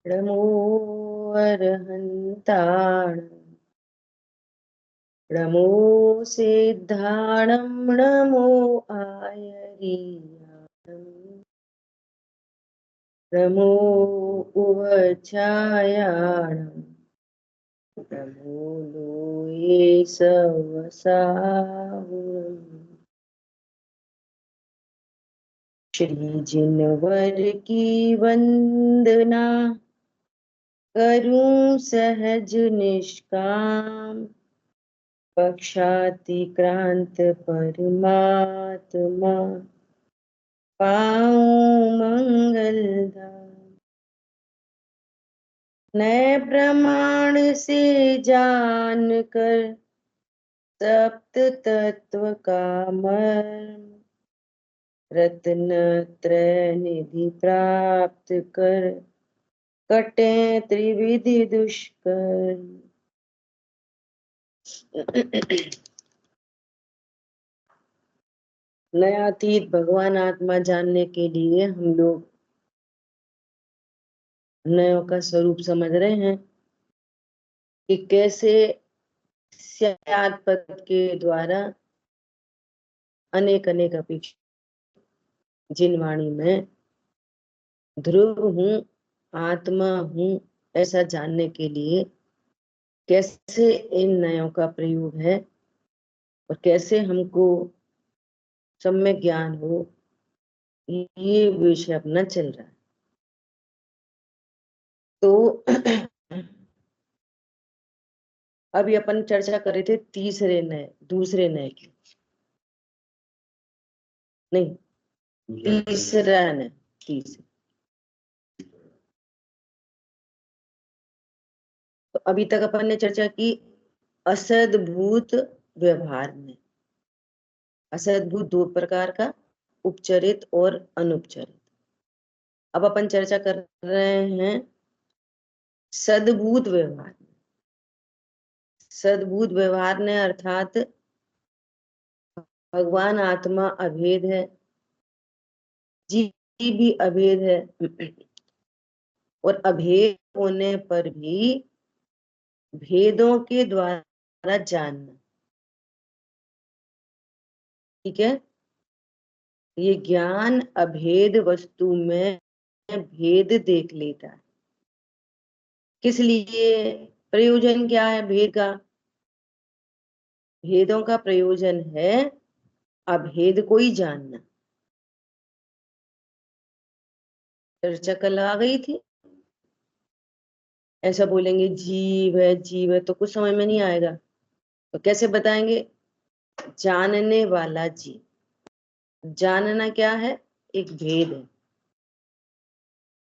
नमो अरहन्ताण, नमो सिद्धाणं, नमो आयर्याणं, नमो उवचायाणं, नमो लोये सवसाहुरम्। श्री जिनवर की वंदना, करूं सहज निष्काम, पक्षातिक्रांत परमात्मा, पाऊं मंगल धाम। नए प्रमाण से जान कर सप्त तत्व का मर्म, रत्न त्रय निधि प्राप्त कर कटे त्रिविधि दुष्कर्म। नयातीत भगवान आत्मा जानने के लिए हम लोग नयों का स्वरूप समझ रहे हैं कि कैसे स्याद पद के द्वारा अनेक अनेक अपेक्षा जिन वाणी में ध्रुव हूं, आत्मा हूं, ऐसा जानने के लिए कैसे इन नयों का प्रयोग है और कैसे हमको सम्यक ज्ञान हो, ये विषय अपना चल रहा है। तो अभी अपन चर्चा कर रहे थे तीसरे नए, दूसरे नए की, नहीं तीसरा नए, तीसरे। तो अभी तक अपन ने चर्चा की असद्भूत व्यवहार में। असद्भूत दो प्रकार का, उपचरित और अनुपचरित। अब अपन चर्चा कर रहे हैं सद्भूत व्यवहार। सद्भूत व्यवहार ने अर्थात भगवान आत्मा अभेद है, जीव भी अभेद है, और अभेद होने पर भी भेदों के द्वारा जानना, ठीक है। ये ज्ञान अभेद वस्तु में भेद देख लेता है। किस लिए? प्रयोजन क्या है भेद का? भेदों का प्रयोजन है अभेद को ही जानना। चर्चा कल आ गई थी। ऐसा बोलेंगे जीव है जीव है तो कुछ समझ में नहीं आएगा, तो कैसे बताएंगे? जानने वाला जीव। जानना क्या है? एक भेद है।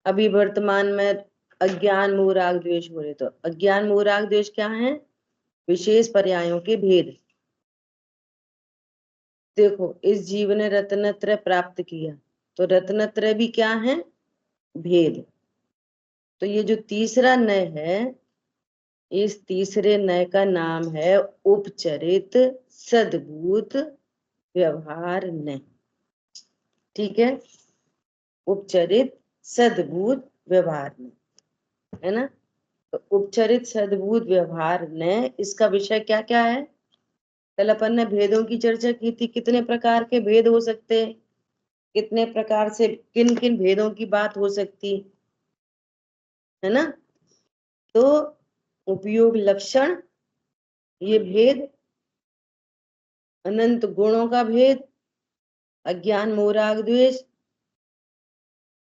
अभी वर्तमान में अज्ञान मोह राग द्वेष हो रहे, तो अज्ञान मोह राग द्वेष क्या है? विशेष पर्यायों के भेद। देखो, इस जीव ने रत्नत्रय प्राप्त किया, तो रत्नत्रय भी क्या है? भेद। तो ये जो तीसरा नय है, इस तीसरे नय का नाम है उपचरित सद्भूत व्यवहार नय। ठीक है, उपचरित सद्भूत व्यवहार नय, है ना। तो उपचरित सद्भूत व्यवहार नय, इसका विषय क्या क्या है? कल अपन ने भेदों की चर्चा की थी, कितने प्रकार के भेद हो सकते हैं, कितने प्रकार से किन किन भेदों की बात हो सकती है ना। तो उपयोग लक्षण, ये भेद, अनंत गुणों का भेद, अज्ञान मोह राग द्वेष,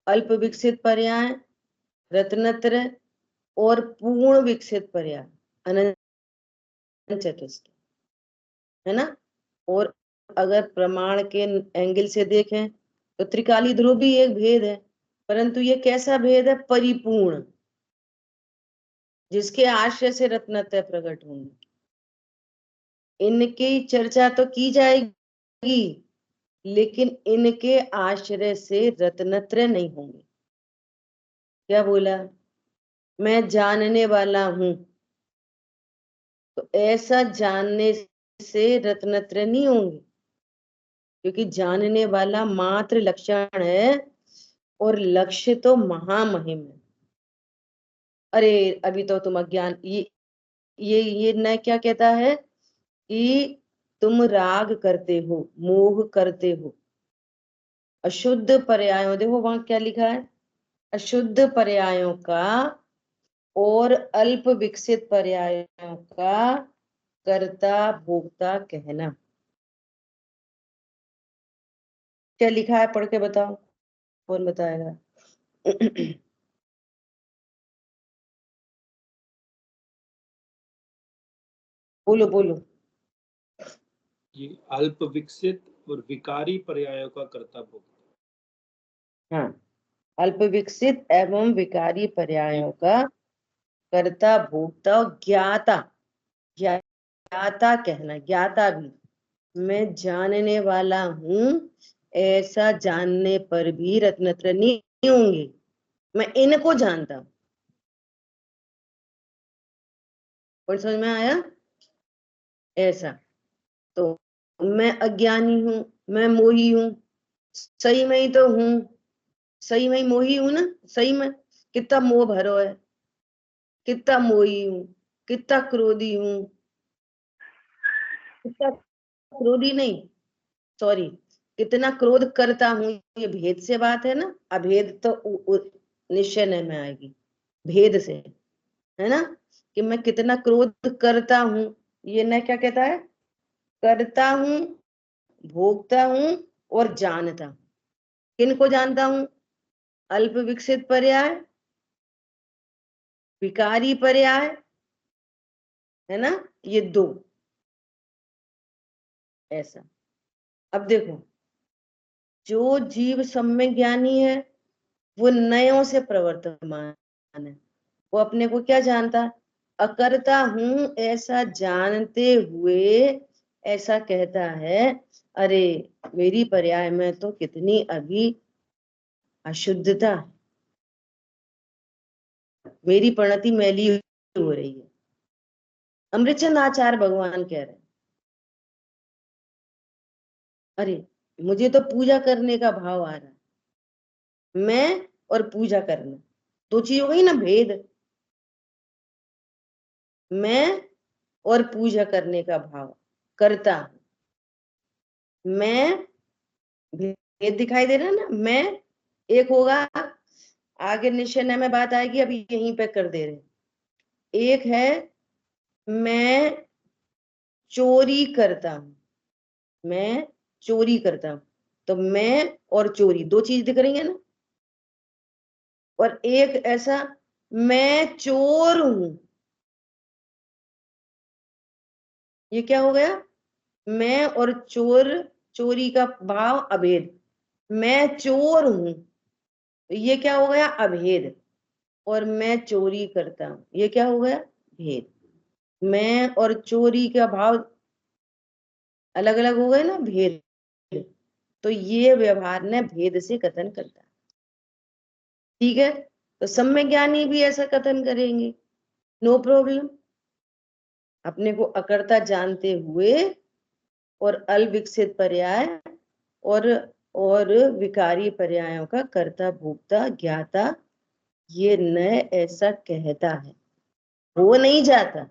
अल्प विकसित पर्याय रत्नत्रय, और पूर्ण विकसित पर्याय अनंत चतुष्ट, है ना। और अगर प्रमाण के एंगल से देखें तो त्रिकाली ध्रुव भी एक भेद है, परंतु ये कैसा भेद है? परिपूर्ण, जिसके आश्रय से रत्नत्रय प्रकट होंगे। इनकी चर्चा तो की जाएगी, लेकिन इनके आश्रय से रत्नत्रय नहीं होंगे। क्या बोला? मैं जानने वाला हूं, तो ऐसा जानने से रत्नत्रय नहीं होंगे। क्योंकि जानने वाला मात्र लक्षण है और लक्ष्य तो महामहिम है। अरे अभी तो तुम अज्ञान, ये न क्या कहता है कि तुम राग करते हो, मोह करते हो। अशुद्ध पर्यायों, देखो वहां क्या लिखा है, अशुद्ध पर्यायों का और अल्प विकसित पर्यायों का कर्ता भोक्ता कहना। क्या लिखा है, पढ़ के बताओ, कौन बताएगा? बोलो बोलो। ये अल्प विकसित और विकारी पर्यायों का कर्ता भोक्ता। हाँ, अल्प विकसित एवं विकारी पर्यायों का कर्ता भोक्ता और ज्ञाता, ज्ञाता कहना, ज्ञाता भी, मैं जानने वाला हूं ऐसा जानने पर भी रत्नत्र नहीं होंगे, मैं इनको जानता हूं। और समझ में आया? ऐसा तो मैं अज्ञानी हूं, मैं मोही हूं, सही में ही तो हूं, सही में ही मोही हूं ना, सही में कितना मोह भरो है, कितना मोही हूं, कितना क्रोधी हूं, कितना क्रोधी नहीं, सॉरी, कितना क्रोध करता हूं, ये भेद से बात है ना। अभेद तो निश्चय में आएगी, भेद से, है ना, कि मैं कितना क्रोध करता हूं, ये न क्या कहता है, करता हूं, भोगता हूं और जानता हूं। किन को जानता हूं? अल्प विकसित पर्याय, विकारी पर्याय, है ना, ये दो। ऐसा, अब देखो, जो जीव सम्यक ज्ञानी है वो नयों से प्रवर्तमान है, वो अपने को क्या जानता, अकर्ता हूं ऐसा जानते हुए ऐसा कहता है, अरे मेरी पर्याय में तो कितनी अभी अशुद्धता, मेरी प्रणति मैली हो रही है। अमृतचंद आचार्य भगवान कह रहे हैं, अरे मुझे तो पूजा करने का भाव आ रहा है, मैं और पूजा करना दो चीज हो गई ना, भेद, मैं और पूजा करने का भाव करता हूं, मैं, भेद दिखाई दे रहा है ना, मैं एक होगा, आगे निश्चय में बात आएगी, अभी यहीं पे कर दे रहे। एक है मैं चोरी करता हूं, मैं चोरी करता हूं, तो मैं और चोरी दो चीज दिख रही है ना। और एक ऐसा मैं चोर हूं, ये क्या हो गया, मैं और चोर, चोरी का भाव अभेद, मैं चोर हूं, ये क्या हो गया, अभेद। और मैं चोरी करता हूं, ये क्या हो गया, भेद। मैं और चोरी का भाव अलग अलग हो गए ना, भेद। तो ये व्यवहार ने भेद से कथन करता है, ठीक है। तो सम्यक ज्ञानी भी ऐसा कथन करेंगे, नो प्रॉब्लम, अपने को अकर्ता जानते हुए और अविकसित पर्याय और विकारी पर्यायों का कर्ता भोक्ता ज्ञाता, ये न ऐसा कहता है, वो नहीं जाता,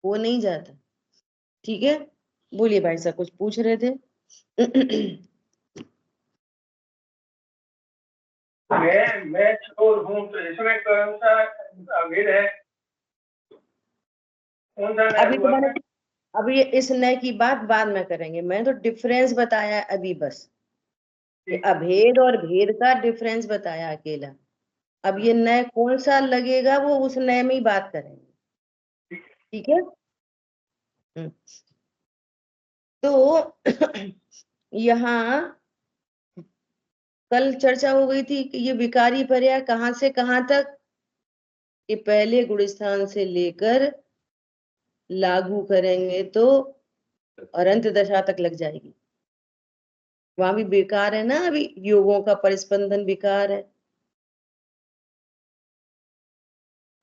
वो नहीं जाता, ठीक है। बोलिए भाई साहब, कुछ पूछ रहे थे? मैं चोर हूँ, तो इसमें कौन सा भेद है, कौन सा न्याय अभी तो हुआ? मैंने, अभी इस नए की बात बाद में करेंगे, मैंने तो डिफरेंस बताया है अभी बस, ये अभेद और भेद का डिफरेंस बताया अकेला। अब ये नए कौन सा लगेगा वो उस नए में ही बात करेंगे, ठीक है। हम्म। तो यहाँ कल चर्चा हो गई थी कि ये विकारी पर्याय कहाँ से कहाँ तक, कि पहले गुणस्थान से लेकर लागू करेंगे तो अनंत दशा तक लग जाएगी। वहां भी बेकार है ना, अभी योगों का परिस्पंदन विकार है,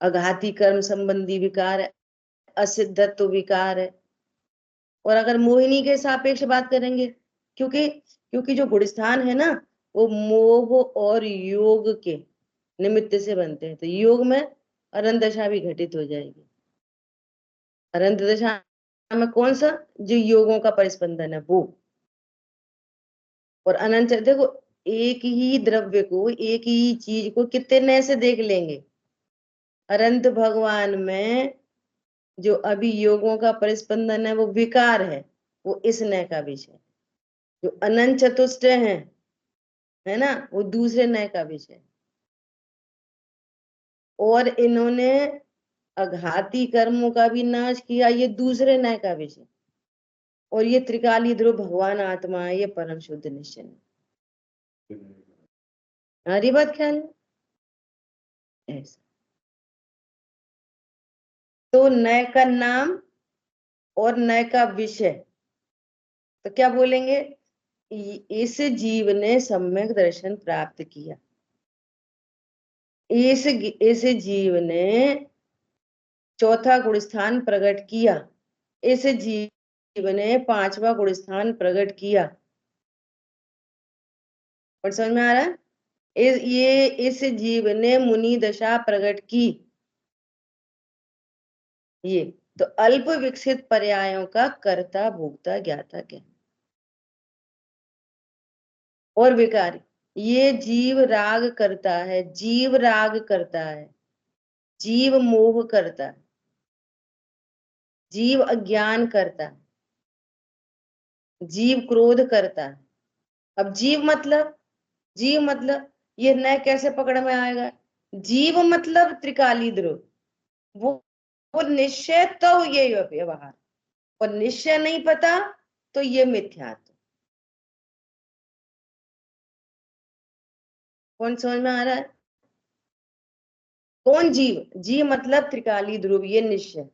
अघाती कर्म संबंधी विकार है, असिद्धत्व विकार है, और अगर मोहिनी के सापेक्ष बात करेंगे, क्योंकि जो गुणस्थान है ना वो मोह और योग के निमित्त से बनते हैं, तो योग में अरंत दशा भी घटित हो जाएगी। अरंत दशा में कौन सा, जो योगों का परिस्पंदन है वो। और अनंत, देखो एक ही द्रव्य को, एक ही चीज को कितने नए से देख लेंगे। अनंत भगवान में जो अभी योगों का परिस्पंदन है वो विकार है, वो इस नय का विषय। जो अनंत चतुष्ट है ना, वो दूसरे नय का विषय। और इन्होंने अघाती कर्मों का भी नाश किया, ये दूसरे नय का विषय। और ये त्रिकाली ध्रुव भगवान आत्मा है, ये परम शुद्ध निश्चय है। हमारी बात ख्याल है ऐसा। तो नय का नाम और नय का विषय, तो क्या बोलेंगे, इस जीव ने सम्यक दर्शन प्राप्त किया। इस जीव ने चौथा गुणस्थान प्रकट किया। इस जीव ने पांचवा गुणस्थान प्रकट किया। और समझ में आ रहा है? इस जीव ने मुनि दशा प्रकट की। ये तो अल्प विकसित पर्यायों का कर्ता भोक्ता ज्ञाता क्या और विकारी। ये जीव राग करता है, जीव राग करता है, जीव मोह करता है, जीव अज्ञान करता है, जीव क्रोध करता है। अब जीव मतलब ये न कैसे पकड़ में आएगा। जीव मतलब त्रिकाली ध्रुव, वो निश्चय तो ये व्यवहार, और निश्चय नहीं पता तो ये मिथ्यात्व। कौन समझ में आ रहा है? कौन जीव, जीव मतलब त्रिकाली ध्रुव, ये निश्चय।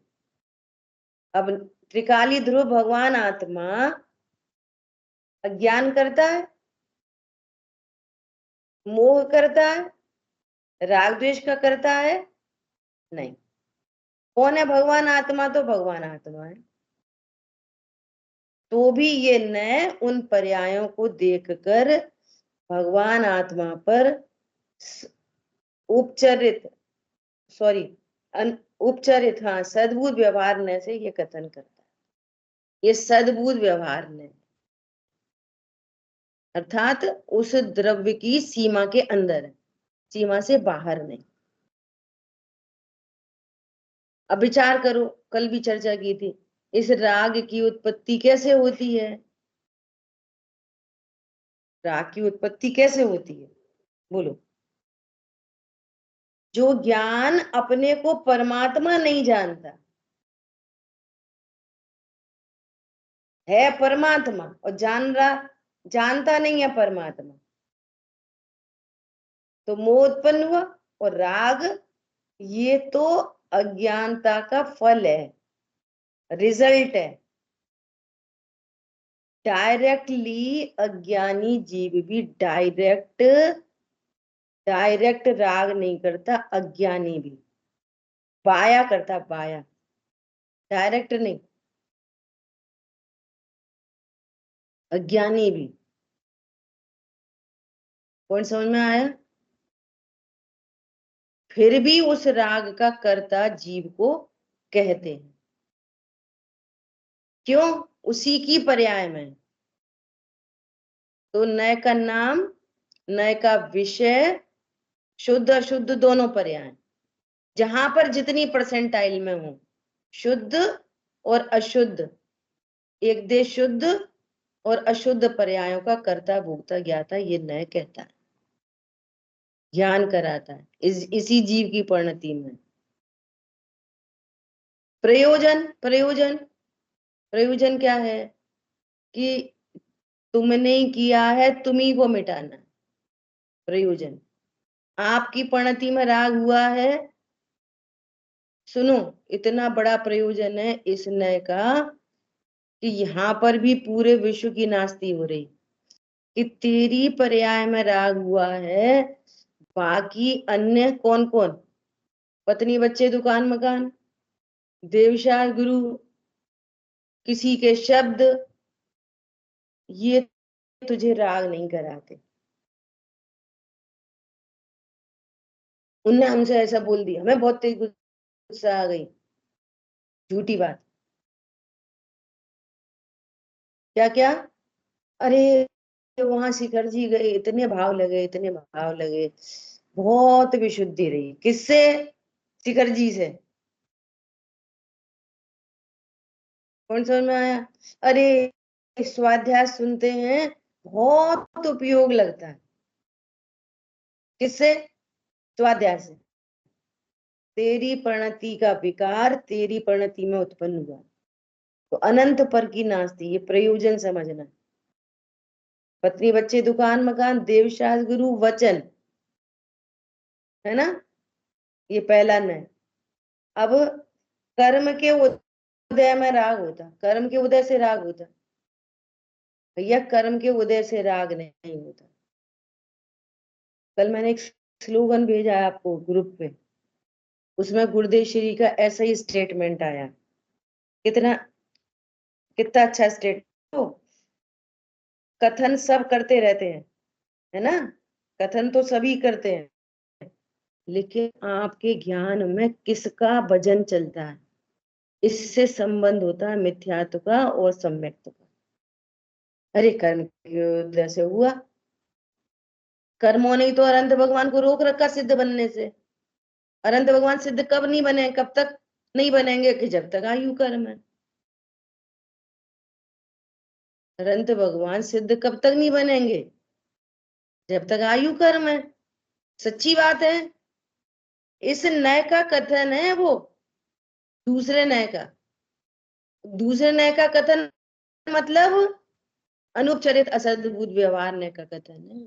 अब त्रिकाली ध्रुव भगवान आत्मा अज्ञान करता है, मोह करता है, राग द्वेष का करता है नहीं। कौन है भगवान आत्मा? तो भगवान आत्मा है। तो भी ये न उन पर्यायों को देखकर भगवान आत्मा पर उपचरित हाँ सद्बुद्ध व्यवहार न से ये कथन करता है। ये सद्बुद्ध व्यवहार न, अर्थात उस द्रव्य की सीमा के अंदर है, सीमा से बाहर नहीं। अब विचार करो, कल भी चर्चा की थी, इस राग की उत्पत्ति कैसे होती है? राग की उत्पत्ति कैसे होती है बोलो? जो ज्ञान अपने को परमात्मा नहीं जानता है, परमात्मा, और जानता नहीं है परमात्मा, तो मोह उत्पन्न हुआ। और राग ये तो अज्ञानता का फल है, रिजल्ट है। डायरेक्टली अज्ञानी जीव भी डायरेक्ट राग नहीं करता, अज्ञानी भी बाया करता, बाया, डायरेक्ट नहीं, अज्ञानी भी। कौन समझ में आया? फिर भी उस राग का कर्ता जीव को कहते हैं। क्यों? उसी की पर्याय में। तो नय का नाम, नय का विषय, शुद्ध अशुद्ध दोनों पर्याय, जहां पर जितनी परसेंटाइल में हो, शुद्ध और अशुद्ध, एक देश शुद्ध और अशुद्ध पर्यायों का कर्ता भोक्ता ज्ञाता ये नय कहता है, ज्ञान कराता है इसी जीव की परिणति में। प्रयोजन क्या है कि तुमने किया है, तुम्ही को मिटाना। प्रयोजन, आपकी परिणति में राग हुआ है, सुनो इतना बड़ा प्रयोजन है इस नय का कि यहाँ पर भी पूरे विश्व की नास्ती हो रही कि तेरी पर्याय में राग हुआ है, बाकी अन्य कौन कौन, पत्नी बच्चे दुकान मकान देवशाह गुरु किसी के शब्द, ये तुझे राग नहीं कराते। उनने हमसे ऐसा बोल दिया, हमें बहुत तेज गुस्सा आ गई, झूठी बात। क्या क्या, अरे वहां शिखर जी गए, इतने भाव लगे, इतने भाव लगे, बहुत विशुद्धि रही। किससे? शिखर जी से। कौन समझ में आया? अरे स्वाध्याय सुनते हैं, बहुत उपयोग लगता है। किससे? स्वाध्याय से। तेरी परिणति का विकार तेरी परिणति में उत्पन्न हुआ, तो अनंत पर की नास्ती, ये प्रयोजन समझना। पत्नी बच्चे दुकान मकान देवशास गुरु वचन, है ना, ये पहला न। अब कर्म के उदय में राग होता, कर्म के उदय से राग होता, भैया कर्म के उदय से राग नहीं होता। कल मैंने एक स्लोगन भेजा है आपको ग्रुप पे, उसमें गुरुदेव श्री का ऐसा ही स्टेटमेंट आया। कितना कितना अच्छा स्टेट। तो कथन सब करते रहते हैं, है ना, कथन तो सभी करते हैं, लेकिन आपके ज्ञान में किसका भजन चलता है, इससे संबंध होता है मिथ्यात्व का और सम्यक्त्व का। अरे कर्म की वजह से हुआ, कर्मों ने तो अनंत भगवान को रोक रखा सिद्ध बनने से। अनंत भगवान सिद्ध कब नहीं बने, कब तक नहीं बनेंगे? कि जब तक आयु कर्म है। अनंत भगवान सिद्ध कब तक नहीं बनेंगे? जब तक आयु कर्म है। सच्ची बात है। इस नय का कथन है वो, दूसरे नय का। दूसरे नय का कथन मतलब अनुपचरित असद्भुत व्यवहार नय का कथन है।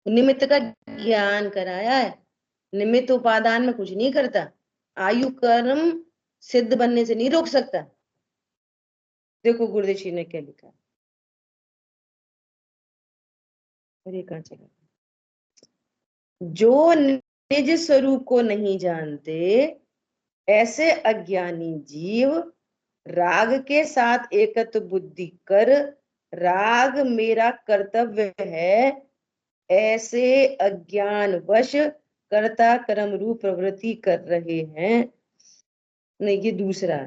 निमित्त का ज्ञान कराया है, निमित्त उपादान में कुछ नहीं करता। आयु कर्म सिद्ध बनने से नहीं रोक सकता। देखो गुरुदेव जी ने क्या लिखा। अरे कहाँ चला? जो निज स्वरूप को नहीं जानते, ऐसे अज्ञानी जीव राग के साथ एकत्व बुद्धि कर राग मेरा कर्तव्य है, ऐसे अज्ञान वश कर्ता कर्म रूप प्रवृत्ति कर रहे हैं। नहीं, ये दूसरा,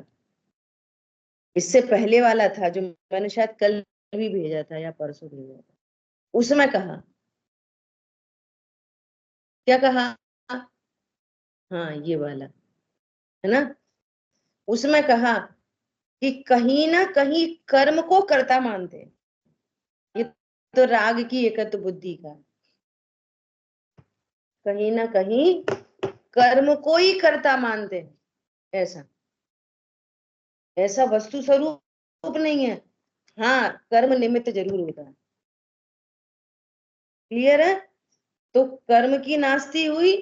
इससे पहले वाला था जो मैंने शायद कल भी भेजा था या परसों भेजा था। उसमें कहा, क्या कहा? हाँ ये वाला है ना। उसमें कहा कि कहीं ना कहीं कर्म को कर्ता मानते हैं। ये तो राग की एकत्व बुद्धि का, कहीं ना कहीं कर्म को ही कर्ता मानते हैं। ऐसा ऐसा वस्तु स्वरूप नहीं है। हाँ कर्म निमित्त जरूर होता है। क्लियर है? तो कर्म की नास्ती हुई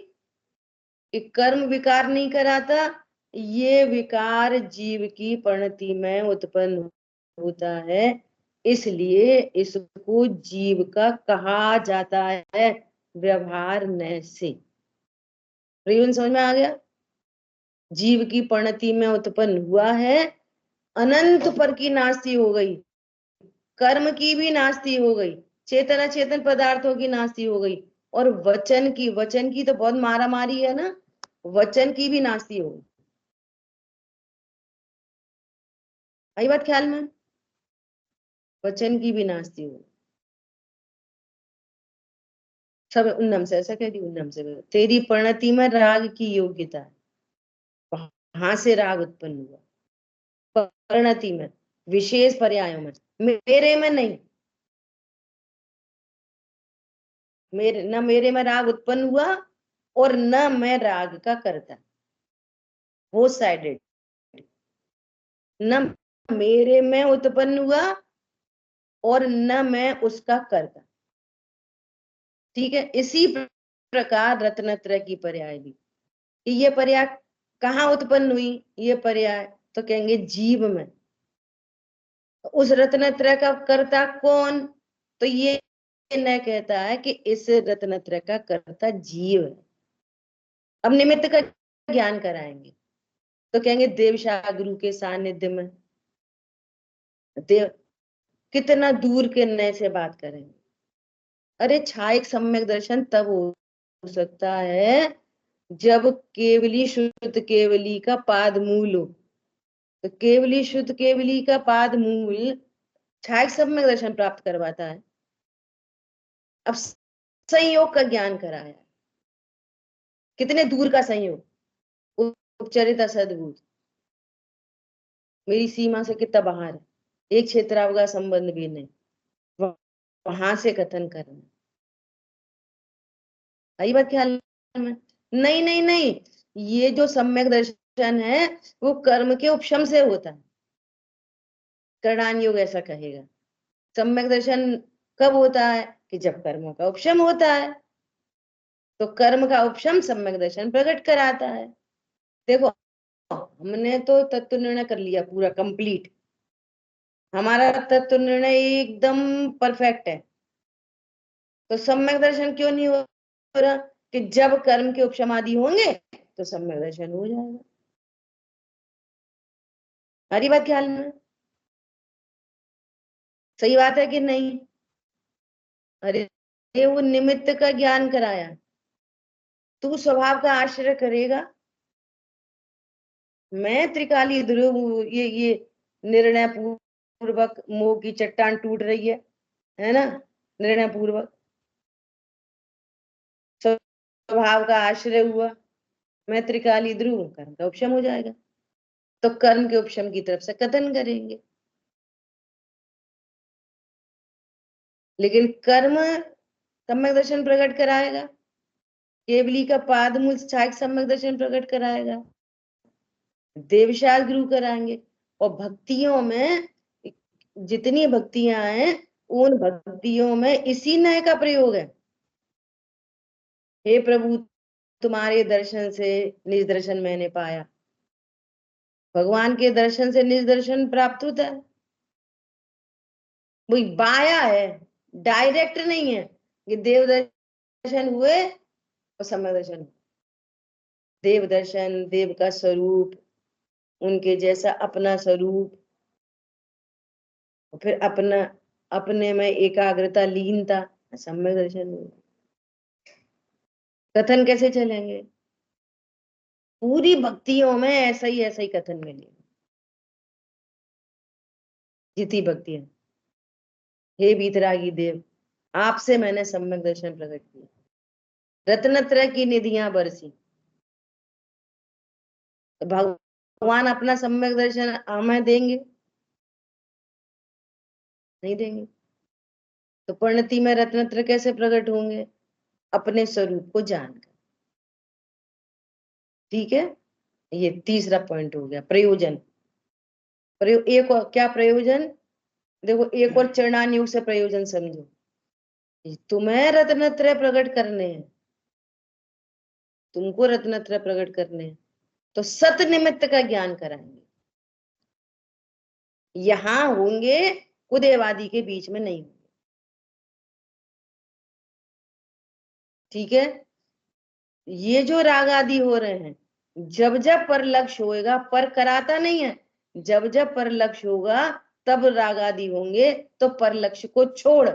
कि कर्म विकार नहीं कराता, ये विकार जीव की परिणति में उत्पन्न होता है, इसलिए इसको जीव का कहा जाता है व्यवहार नय से। प्रयोजन समझ में आ गया? जीव की परिणति में उत्पन्न हुआ है, अनंत पर की नास्ती हो गई, कर्म की भी नास्ती हो गई, चेतन अचेतन पदार्थों की नास्ती हो गई, और वचन की तो बहुत मारा मारी है ना, वचन की भी नास्ती हो गई। आई बात ख्याल में? वचन की भी नास्ती हो गई। सब उन्नम से ऐसा कह दी, उन्नम से तेरी परिणति में राग की योग्यता है, वहां से राग उत्पन्न हुआ। परिणति में, विशेष पर्यायों में, मेरे में नहीं। मेरे न मेरे में राग उत्पन्न हुआ और न मैं राग का करता, वो साइडेड। न मेरे में उत्पन्न हुआ और न मैं उसका करता। ठीक है, इसी प्रकार रत्नत्रय की पर्याय भी, ये पर्याय कहाँ उत्पन्न हुई? ये पर्याय तो कहेंगे जीव में। उस रत्नत्रय का कर्ता कौन? तो ये न कहता है कि इस रत्नत्रय का कर्ता जीव है। अब निमित्त का ज्ञान कराएंगे तो कहेंगे देवशाह गुरु के सानिध्य में, देव कितना दूर के नए से बात करेंगे। अरे छायक सम्यक दर्शन तब हो सकता है जब केवली शुद्ध केवली का पाद मूल हो। तो केवली शुद्ध केवली का पाद मूल छायक सम्यक दर्शन प्राप्त करवाता है। अब संयोग का ज्ञान कराया, कितने दूर का संयोग, उपचरित असद्भुत, मेरी सीमा से कितना बाहर है, एक क्षेत्रावगा संबंध भी नहीं, वहां से कथन करना। आई बात ख्याल में? नहीं नहीं नहीं, ये जो सम्यक दर्शन है वो कर्म के उपशम से होता है। करणान योग ऐसा कहेगा। सम्यक दर्शन कब होता है? कि जब कर्मों का उपशम होता है। तो कर्म का उपशम सम्यक दर्शन प्रकट कराता है। देखो हमने तो तत्व निर्णय कर लिया पूरा कंप्लीट, हमारा तत्व निर्णय एकदम परफेक्ट है। तो सम्यक दर्शन क्यों नहीं हो रहा? कि जब कर्म के उपशम आदि होंगे तो सम्यक दर्शन हो जाएगा। हमारी बात ख्याल में? सही बात है कि नहीं? अरे ये वो निमित्त का ज्ञान कराया, तू स्वभाव का आश्रय करेगा। मैं त्रिकाली ध्रुव, ये निर्णय पूर्वक मोह की चट्टान टूट रही है ना, निर्णय पूर्वक स्वभाव का आश्रय हुआ, मैं त्रिकाली ध्रुव, कर्म का उपशम हो जाएगा। तो कर्म के उपशम की तरफ से कथन करेंगे। लेकिन कर्म सम्यक दर्शन प्रकट कराएगा, केवली का पाद मूल छायक सम्यक दर्शन प्रकट कराएगा, देवशाल गुरु कराएंगे। और भक्तियों में जितनी भक्तियां हैं उन भक्तियों में इसी नय का प्रयोग है। हे प्रभु तुम्हारे दर्शन से निज दर्शन मैंने पाया। भगवान के दर्शन से निज दर्शन प्राप्त होता है, वही बाया है, डायरेक्ट नहीं है। ये देव दर्शन हुए और सम्यक दर्शन, देव दर्शन, देव का स्वरूप, उनके जैसा अपना स्वरूप, और फिर अपना अपने में एकाग्रता लीनता, सम्यक दर्शन हुआ। कथन कैसे चलेंगे? पूरी भक्तियों में ऐसा ही कथन मिलेगा। जितनी भक्तियां, हे बीतरागी देव आपसे मैंने सम्यक दर्शन प्रकट किया, रत्नत्रय की निधियां बरसी। तो भगवान अपना सम्यक दर्शन हमें देंगे? नहीं देंगे। तो परिणति में रत्नत्रय कैसे प्रकट होंगे? अपने स्वरूप को जानकर। ठीक है, ये तीसरा पॉइंट हो गया, प्रयोजन। एक और क्या प्रयोजन? देखो एक और चरणान योग से प्रयोजन समझो। तुम्हें रत्नत्रय प्रकट करने हैं, तुमको रत्नत्रय प्रकट करने हैं, तो सत निमित्त का ज्ञान कराएंगे। यहां होंगे, उदयवादी के बीच में नहीं होंगे। ठीक है, ये जो राग आदि हो रहे हैं, जब जब पर लक्ष्य होएगा, पर कराता नहीं है, जब जब पर लक्ष्य होगा तब राग आदि होंगे। तो पर लक्ष्य को छोड़,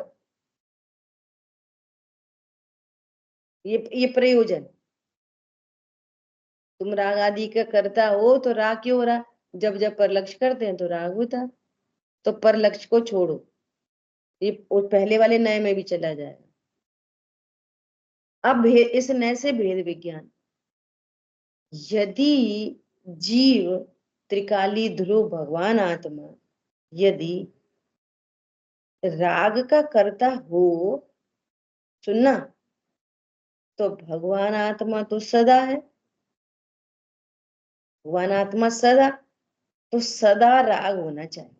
ये प्रयोजन। तुम राग आदि का करता हो तो राग क्यों हो रहा? जब जब पर लक्ष्य करते हैं तो राग होता। तो पर लक्ष्य को छोड़ो, ये पहले वाले नए में भी चला जाएगा। अब इस नए से भेद विज्ञान। यदि जीव त्रिकाली ध्रुव भगवान आत्मा यदि राग का करता हो, सुनना, तो भगवान आत्मा तो सदा है, भगवान आत्मा सदा, तो सदा राग होना चाहिए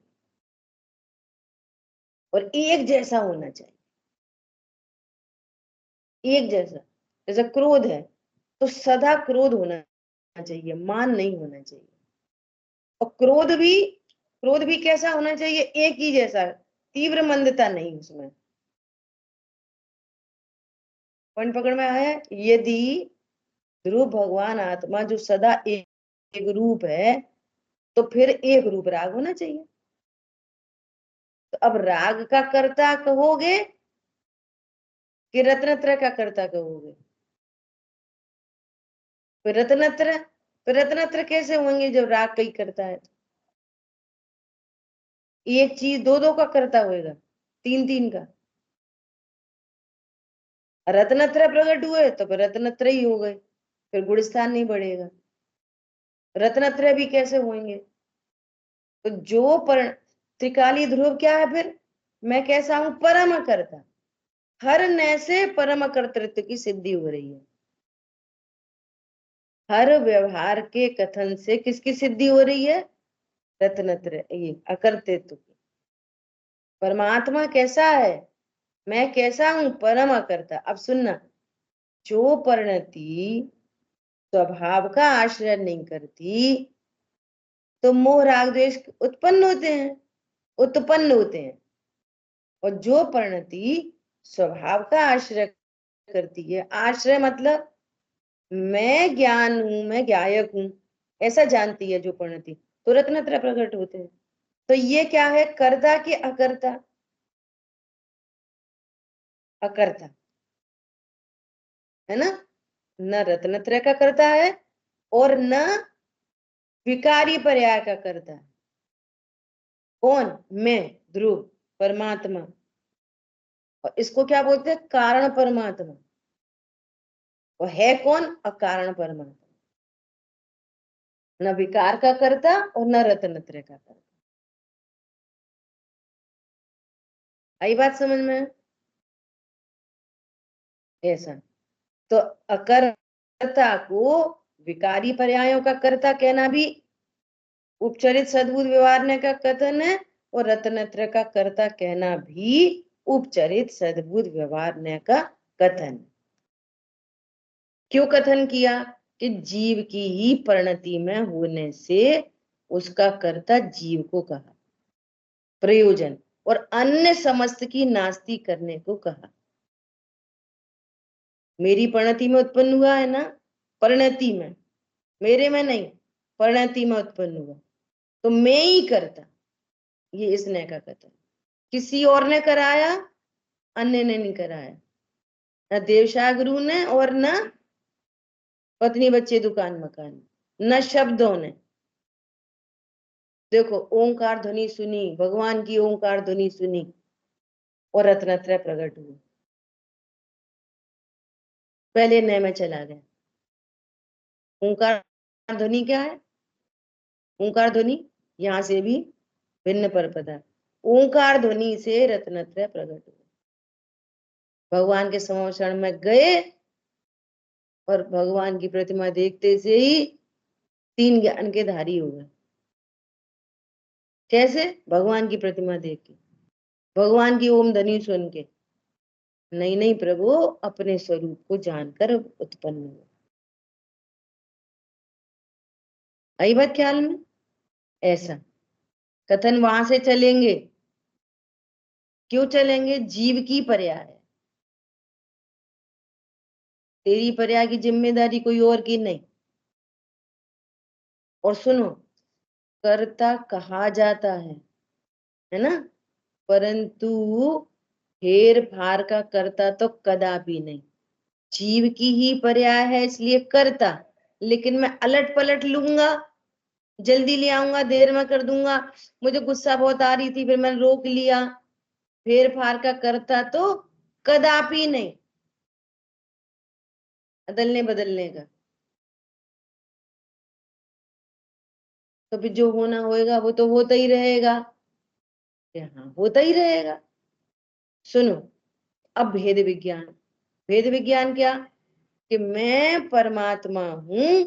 और एक जैसा होना चाहिए। एक जैसा, जैसे क्रोध है तो सदा क्रोध होना चाहिए, मान नहीं होना चाहिए। और क्रोध भी कैसा होना चाहिए? एक ही जैसा, तीव्र मंदता नहीं उसमें। पॉइंट पकड़ में आया? यदि ध्रुव भगवान आत्मा जो सदा एक रूप है, तो फिर एक रूप राग होना चाहिए। तो अब राग का कर्ता कहोगे कि रत्नत्रय का कर्ता कहोगे? फिर रत्नत्रय कैसे होंगे जब राग कई करता है? एक चीज दो दो का कर्ता होएगा, तीन तीन का। रत्नत्रय प्रकट हुए तो फिर रत्नत्रय ही हो गए, फिर गुणस्थान नहीं बढ़ेगा। रत्नत्रय भी कैसे होंगे? तो जो पर त्रिकाली ध्रुव क्या है फिर? मैं कैसा हूं? परम कर्ता। हर नय से परम कर्तृत्व की सिद्धि हो रही है। हर व्यवहार के कथन से किसकी सिद्धि हो रही है? रत्नत्रय, ये अकर्तृत्व की। परमात्मा कैसा है? मैं कैसा हूं? परम अकर्ता। अब सुनना, जो परिणति स्वभाव का आश्रय नहीं करती तो मोह राग द्वेष उत्पन्न होते हैं। और जो परिणति स्वभाव का आश्रय करती है, आश्रय मतलब मैं ज्ञान हूं, मैं ज्ञायक हूं, ऐसा जानती है जो परिणति, तो रत्नत्रय प्रकट होते हैं। तो ये क्या है? कर्ता कि अकर्ता? अकर्ता है ना? न रत्नत्रय का कर्ता है और न विकारी पर्याय का कर्ता है। कौन? मैं, ध्रुव, परमात्मा। और इसको क्या बोलते हैं? कारण परमात्मा। और है कौन? अकारण परमात्मा। न विकार का कर्ता और न रत्नत्रय का कर्ता। आई बात समझ में? ऐसा तो अकर्ता को विकारी पर्यायों का कर्ता कहना भी उपचरित सद्बुद्ध व्यवहार का कथन है, और रत्नत्रय का कर्ता कहना भी उपचरित सद्बुद्ध व्यवहार का कथन। क्यों कथन किया? कि जीव की ही परिणति में होने से उसका कर्ता जीव को कहा, प्रयोजन और अन्य समस्त की नास्ती करने को कहा। मेरी परिणति में उत्पन्न हुआ है ना, परिणति में, मेरे में नहीं, परिणति में उत्पन्न हुआ, तो मैं ही करता। ये इस न्याय का कथन। किसी और ने कराया, अन्य ने नहीं कराया, न देवशाह गुरु ने और न पत्नी बच्चे दुकान मकान, न शब्दों ने। देखो, ओंकार ध्वनि सुनी, भगवान की ओंकार ध्वनि सुनी और रत्नत्रय प्रकट हुए। पहले नए में चला गया। ओंकार ध्वनि क्या है? ओंकार ध्वनि यहां से भी भिन्न पर पदा। ओंकार ध्वनि से रत्नत्रय प्रकट हुए, भगवान के समोषण में गए और भगवान की प्रतिमा देखते से ही तीन ज्ञान के धारी हो गए। कैसे? भगवान की प्रतिमा देख के, भगवान की ओम ध्वनि सुन के। नहीं नहीं प्रभु, अपने स्वरूप को जानकर उत्पन्न हुआ। आई बात ख्याल में? ऐसा कथन वहां से चलेंगे। क्यों चलेंगे? जीव की पर्याय है, तेरी पर्याय की जिम्मेदारी कोई और की नहीं। और सुनो, कर्ता कहा जाता है ना, परंतु हेर फार का कर्ता तो कदापि नहीं। जीव की ही पर्याय है इसलिए कर्ता, लेकिन मैं अलट पलट लूंगा, जल्दी ले आऊंगा, देर में कर दूंगा, मुझे गुस्सा बहुत आ रही थी फिर मैंने रोक लिया, फेर फार का कर्ता तो कदापि नहीं, बदलने बदलने का। तो फिर जो होना होएगा वो तो होता ही रहेगा। हाँ, होता ही रहेगा। सुनो, अब भेद विज्ञान। भेद विज्ञान क्या? कि मैं परमात्मा हूं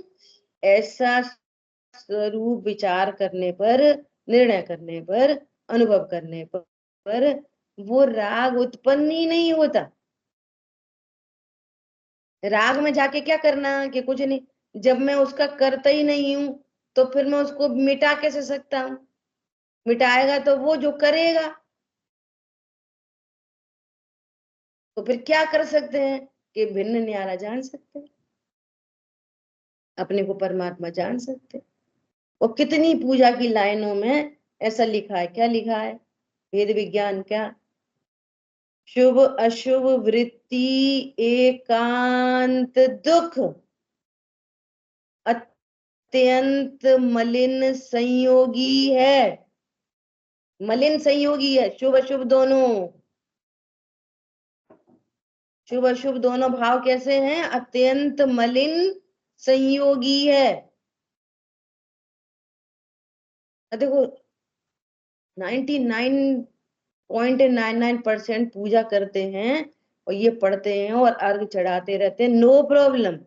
ऐसा स्वरूप विचार करने पर, निर्णय करने पर, अनुभव करने पर वो राग उत्पन्न ही नहीं होता। राग में जाके क्या करना कि कुछ नहीं, जब मैं उसका करता ही नहीं हूं तो फिर मैं उसको मिटा कैसे सकता हूं? मिटाएगा तो वो जो करेगा। तो फिर क्या कर सकते हैं कि भिन्न न्यारा जान सकते हैं, अपने को परमात्मा जान सकते हैं। और कितनी पूजा की लाइनों में ऐसा लिखा है। क्या लिखा है? भेद विज्ञान क्या? शुभ अशुभ वृत्ति एकांत दुख अत्यंत मलिन संयोगी है। मलिन संयोगी है शुभ अशुभ दोनों। शुभ अशुभ दोनों भाव कैसे हैं? अत्यंत मलिन संयोगी है। देखो 99.99% पूजा करते हैं और ये पढ़ते हैं और अर्घ चढ़ाते रहते हैं, नो प्रॉब्लम।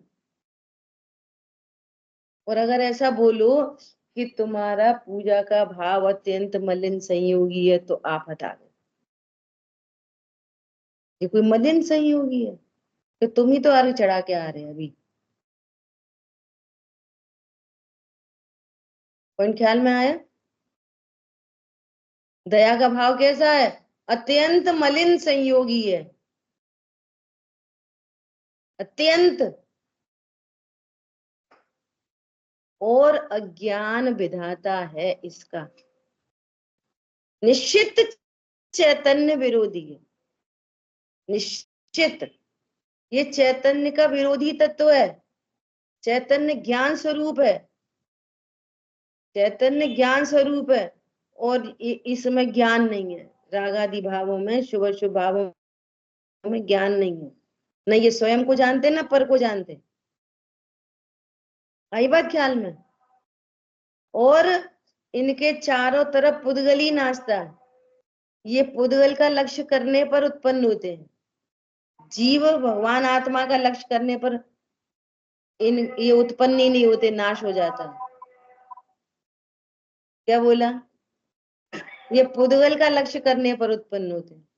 और अगर ऐसा बोलो कि तुम्हारा पूजा का भाव अत्यंत मलिन संयोगी है तो आप हटा दो। ये कोई मलिन संयोगी है? तो तुम ही तो अर्घ चढ़ा के आ रहे हैं अभी। पॉइंट ख्याल में आया? दया का भाव कैसा है? अत्यंत मलिन संयोगी है, अत्यंत। और अज्ञान विधाता है इसका, निश्चित चैतन्य विरोधी है। निश्चित ये चैतन्य का विरोधी तत्व है। चैतन्य ज्ञान स्वरूप है, चैतन्य ज्ञान स्वरूप है और इसमें ज्ञान नहीं है। रागादि भावों में, शुभ शुभ भावों में ज्ञान नहीं है। न ये स्वयं को जानते न पर को जानते। आई बात ख्याल में? और इनके चारों तरफ पुद्गल ही नाचता है। ये पुद्गल का लक्ष्य करने पर उत्पन्न होते हैं। जीव भगवान आत्मा का लक्ष्य करने पर ये उत्पन्न ही नहीं होते, नाश हो जाता है। क्या बोला? ये पुद्गल का लक्ष्य करने पर उत्पन्न होते हैं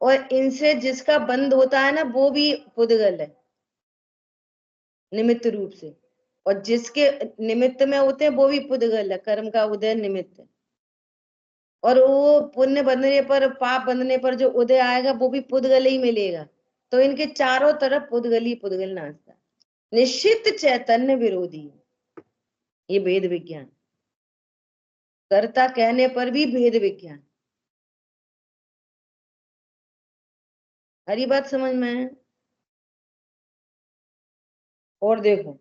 और इनसे जिसका बंध होता है ना वो भी पुद्गल है निमित्त रूप से, और जिसके निमित्त में होते हैं वो भी पुद्गल है, कर्म का उदय निमित्त है। और वो पुण्य बंधने पर, पाप बंधने पर जो उदय आएगा वो भी पुद्गल ही मिलेगा। तो इनके चारों तरफ पुद्गल ही पुद्गल नाचता है। निश्चित चैतन्य विरोधी है ये भेद विज्ञान। कर्ता कहने पर भी भेद विज्ञान। हरी बात समझ में है? और देखो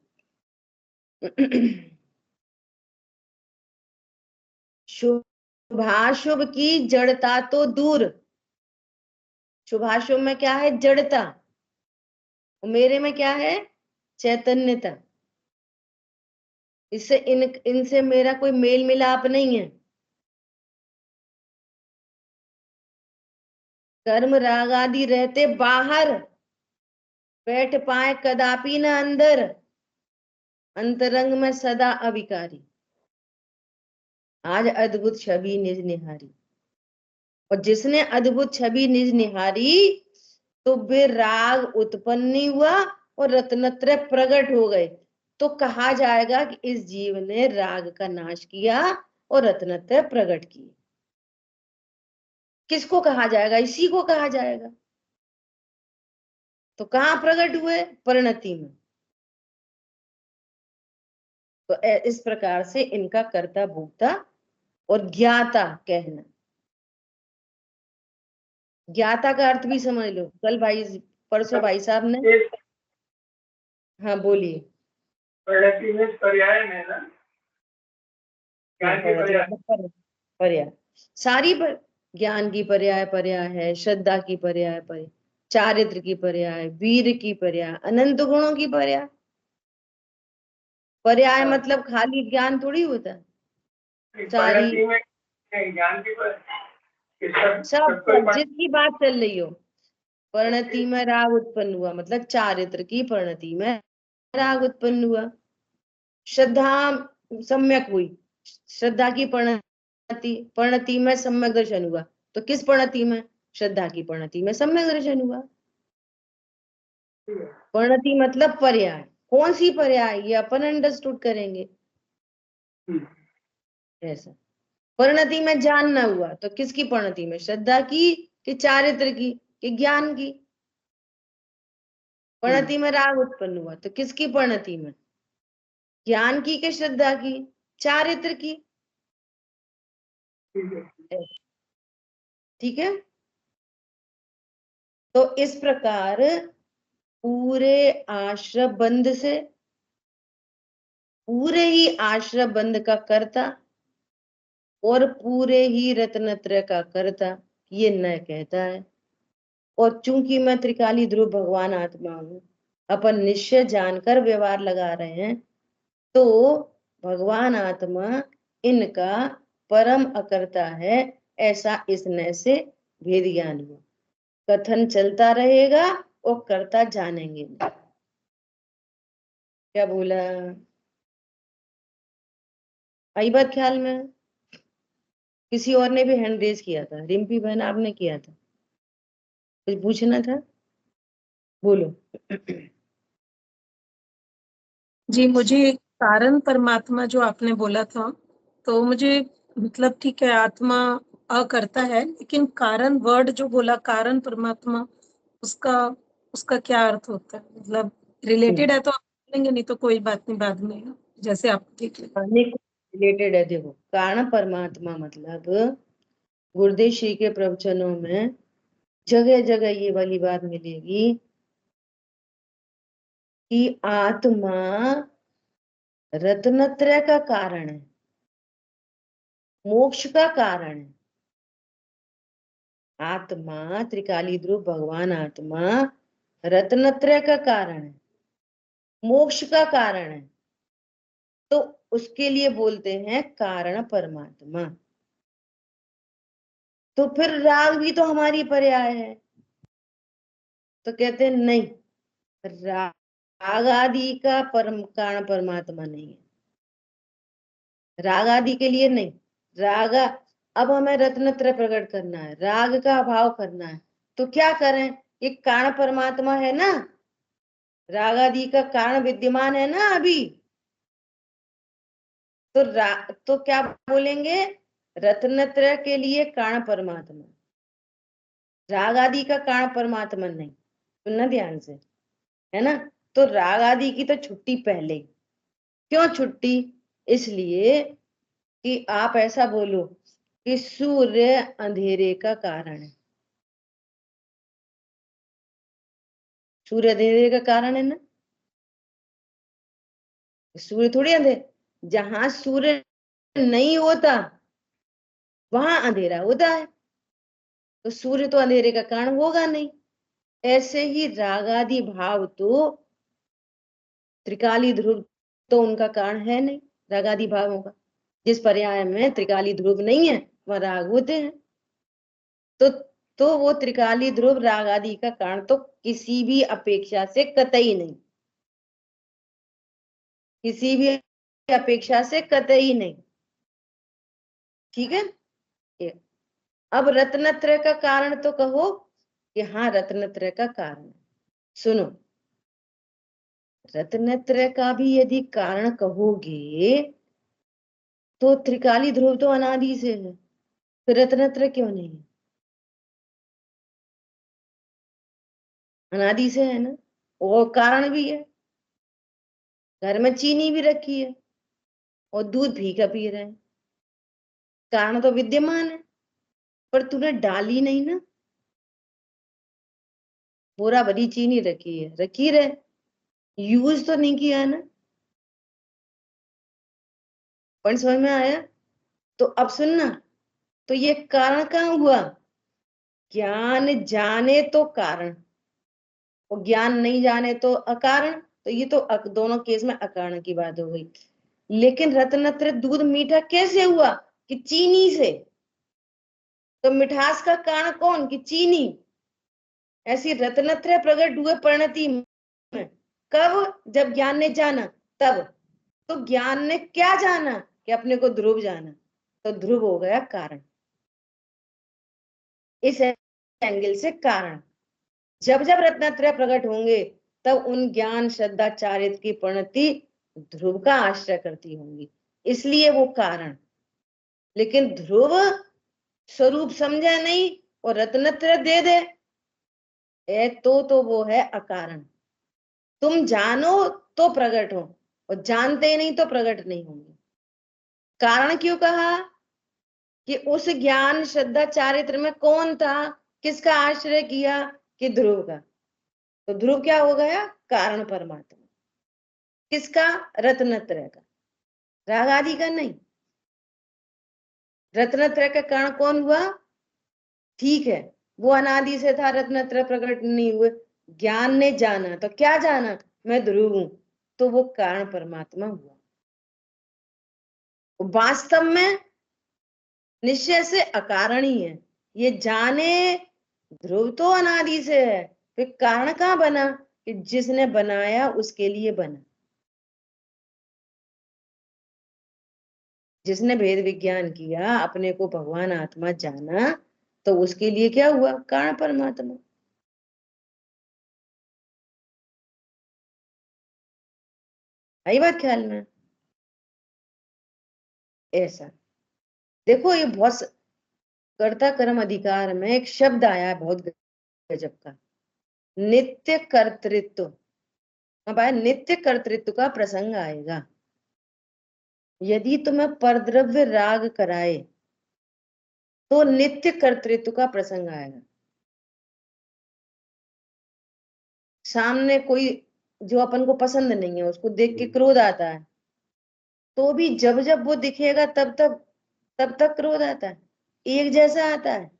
शुभाशुभ की जड़ता तो दूर। शुभाशुभ में क्या है? जड़ता। मेरे में क्या है? चैतन्यता। इससे इनसे मेरा कोई मेल मिलाप नहीं है। कर्म राग आदि रहते बाहर, बैठ पाए कदापि न अंदर, अंतरंग में सदा अविकारी। आज अद्भुत छवि निज निहारी। और जिसने अद्भुत छवि निज निहारी तो वे राग उत्पन्न नहीं हुआ और रत्नत्रय प्रकट हो गए। तो कहा जाएगा कि इस जीव ने राग का नाश किया और रत्नत्रय प्रकट किए। किसको कहा जाएगा? इसी को कहा जाएगा। तो कहाँ प्रकट हुए? परिणति में। तो इस प्रकार से इनका कर्ता भोक्ता और ज्ञाता कहना। ज्ञाता का अर्थ भी समझ लो। कल भाई, परसों भाई साहब ने, हाँ बोलिए। परिणति में पर्याय में ना, ज्ञान के पर्याय। पर्याय सारी ज्ञान की पर्याय पर्याय है, श्रद्धा की पर्याय पर्याय, चारित्र की पर्याय, वीर की पर्याय, अनंत गुणों की पर्याय। पर्याय मतलब खाली ज्ञान थोड़ी होता है। सारी में ज्ञान की सब जिसकी बात चल रही हो। परिणति में राग उत्पन्न हुआ मतलब चारित्र की परिणति में राग उत्पन्न हुआ। श्रद्धा सम्यक हुई, श्रद्धा की परिणति, परिणति में सम्यक दर्शन हुआ। तो किस परिणति में? श्रद्धा की परिणति में सम्यक दर्शन हुआ। परिणति मतलब पर्याय। कौन सी पर्याय? ये अपन अंडरस्टूड करेंगे। ऐसा परिणति में ज्ञान न हुआ तो किसकी परिणति में? श्रद्धा की कि चारित्र की कि ज्ञान की? परिणति में राग उत्पन्न हुआ तो किसकी परिणति में? ज्ञान की कि श्रद्धा की? चारित्र की। ठीक है। तो इस प्रकार पूरे आश्रम बंध से, पूरे ही आश्रम बंध का कर्ता और पूरे ही रत्नत्रय का कर्ता ये न कहता है। और चूंकि मैं त्रिकाली ध्रुव भगवान आत्मा हूं, अपन निश्चय जानकर व्यवहार लगा रहे हैं, तो भगवान आत्मा इनका परम अकर्ता है, ऐसा इस नय से भेद ज्ञान हुआ। कथन चलता रहेगा और कर्ता जानेंगे नहीं। क्या बोला? आई बात ख्याल में? किसी और ने भी हैंड रेज किया था, रिम्पी बहन आपने किया था, कुछ पूछना था, बोलो। जी, मुझे कारण परमात्मा जो आपने बोला था, तो मुझे मतलब ठीक है आत्मा अकर्ता है, लेकिन कारण वर्ड जो बोला कारण परमात्मा, उसका क्या अर्थ होता है? मतलब रिलेटेड है तो आप बोलेंगे, नहीं तो कोई बात नहीं, बाद में जैसे आप ठीक लगे। रिलेटेड है। देखो, कारण परमात्मा मतलब गुरुदेव श्री के प्रवचनों में जगह जगह ये वाली बात मिलेगी कि आत्मा रत्नत्रय का कारण है, मोक्ष का कारण है। आत्मा त्रिकाली ध्रुव भगवान आत्मा रत्नत्रय का कारण है, मोक्ष का कारण है। तो उसके लिए बोलते हैं कारण परमात्मा। तो फिर राग भी तो हमारी पर्याय है। तो कहते हैं नहीं, राग आदि का परम कारण परमात्मा नहीं है, राग आदि के लिए नहीं। राग, अब हमें रत्नत्रय प्रकट करना है, राग का अभाव करना है, तो क्या करें? ये कारण परमात्मा है ना, राग आदि का कारण विद्यमान है ना अभी। तो क्या बोलेंगे? रत्नत्रय के लिए कारण परमात्मा, राग आदि का कारण परमात्मा नहीं। सुनना ध्यान से, है ना। तो राग आदि की तो छुट्टी पहले। क्यों छुट्टी? इसलिए कि आप ऐसा बोलो कि सूर्य अंधेरे का कारण है। सूर्य अंधेरे का कारण है ना, सूर्य थोड़ी अंधेरे, जहां सूर्य नहीं होता वहां अंधेरा होता है, तो सूर्य तो अंधेरे का कारण होगा नहीं। ऐसे ही रागादि भाव तो त्रिकाली ध्रुव तो उनका कारण है नहीं, रागादि भावों का। जिस पर्याय में त्रिकाली ध्रुव नहीं है वह राग होते हैं। तो वो त्रिकाली ध्रुव राग आदि का कारण तो किसी भी अपेक्षा से कतई नहीं, किसी भी अपेक्षा से कतई नहीं। ठीक है। अब रत्नत्रय का कारण तो कहो कि हाँ रत्नत्रय का कारण। सुनो, रत्नत्रय का भी यदि कारण कहोगे तो त्रिकाली ध्रुव तो अनादि से है, फिर रत्नत्रय क्यों नहीं है? अनादि से है ना, और कारण भी है। घर में चीनी भी रखी है और दूध फीका पी रहे हैं, कारण तो विद्यमान है, पर तूने डाली नहीं ना। बोरा भरी चीनी रखी है, रखी रहे, यूज तो नहीं किया ना। पॉइंट समझ में आया? तो अब सुनना, तो ये कारण कहाँ हुआ? ज्ञान जाने तो कारण, और ज्ञान नहीं जाने तो अकारण। तो ये तो दोनों केस में अकारण की बात हो गई। लेकिन रत्नत्रय दूध मीठा कैसे हुआ? कि चीनी से। तो मिठास का कारण कौन? कि चीनी। ऐसी रत्नत्रय प्रकट हुए परिणति में, कब? जब ज्ञान ने जाना, तब। तो ज्ञान ने क्या जाना? कि अपने को ध्रुव जाना, तो ध्रुव हो गया कारण। इस एंगल से कारण। जब जब रत्नत्रय प्रकट होंगे तब उन ज्ञान श्रद्धा चारित्र की परिणति ध्रुव का आश्रय करती होंगी, इसलिए वो कारण। लेकिन ध्रुव स्वरूप समझे नहीं और रत्नत्रय दे दे तो वो है अकारण। तुम जानो तो प्रकट हो, और जानते नहीं तो प्रकट नहीं होंगे। कारण क्यों कहा? कि उस ज्ञान श्रद्धा चारित्र में कौन था, किसका आश्रय किया, कि ध्रुव का। तो ध्रुव क्या हो गया, कारण परमात्मा। किसका, रत्नत्रय का, राग आदि का नहीं। रत्नत्रय का कारण कौन हुआ, ठीक है वो अनादि से था, रत्नत्रय प्रकट नहीं हुए, ज्ञान ने जाना, तो क्या जाना, मैं ध्रुव हूं, तो वो कारण परमात्मा हुआ। वास्तव में निश्चय से अकारण ही है, ये जाने ध्रुव तो अनादि से है, फिर कारण कहाँ बना, कि जिसने बनाया उसके लिए बना। जिसने भेद विज्ञान किया, अपने को भगवान आत्मा जाना, तो उसके लिए क्या हुआ, कारण परमात्मा। आई बात ख्याल में। ऐसा देखो, ये बहुत कर्ता कर्म अधिकार में एक शब्द आया है बहुत गजब का, नित्य कर्तृत्व। अब आया नित्य कर्तृत्व का प्रसंग आएगा। यदि तुम्हें परद्रव्य राग कराए तो नित्य कर्तृत्व का प्रसंग आएगा। सामने कोई जो अपन को पसंद नहीं है, उसको देख के क्रोध आता है, तो भी जब जब वो दिखेगा तब तक क्रोध आता है, एक जैसा आता है,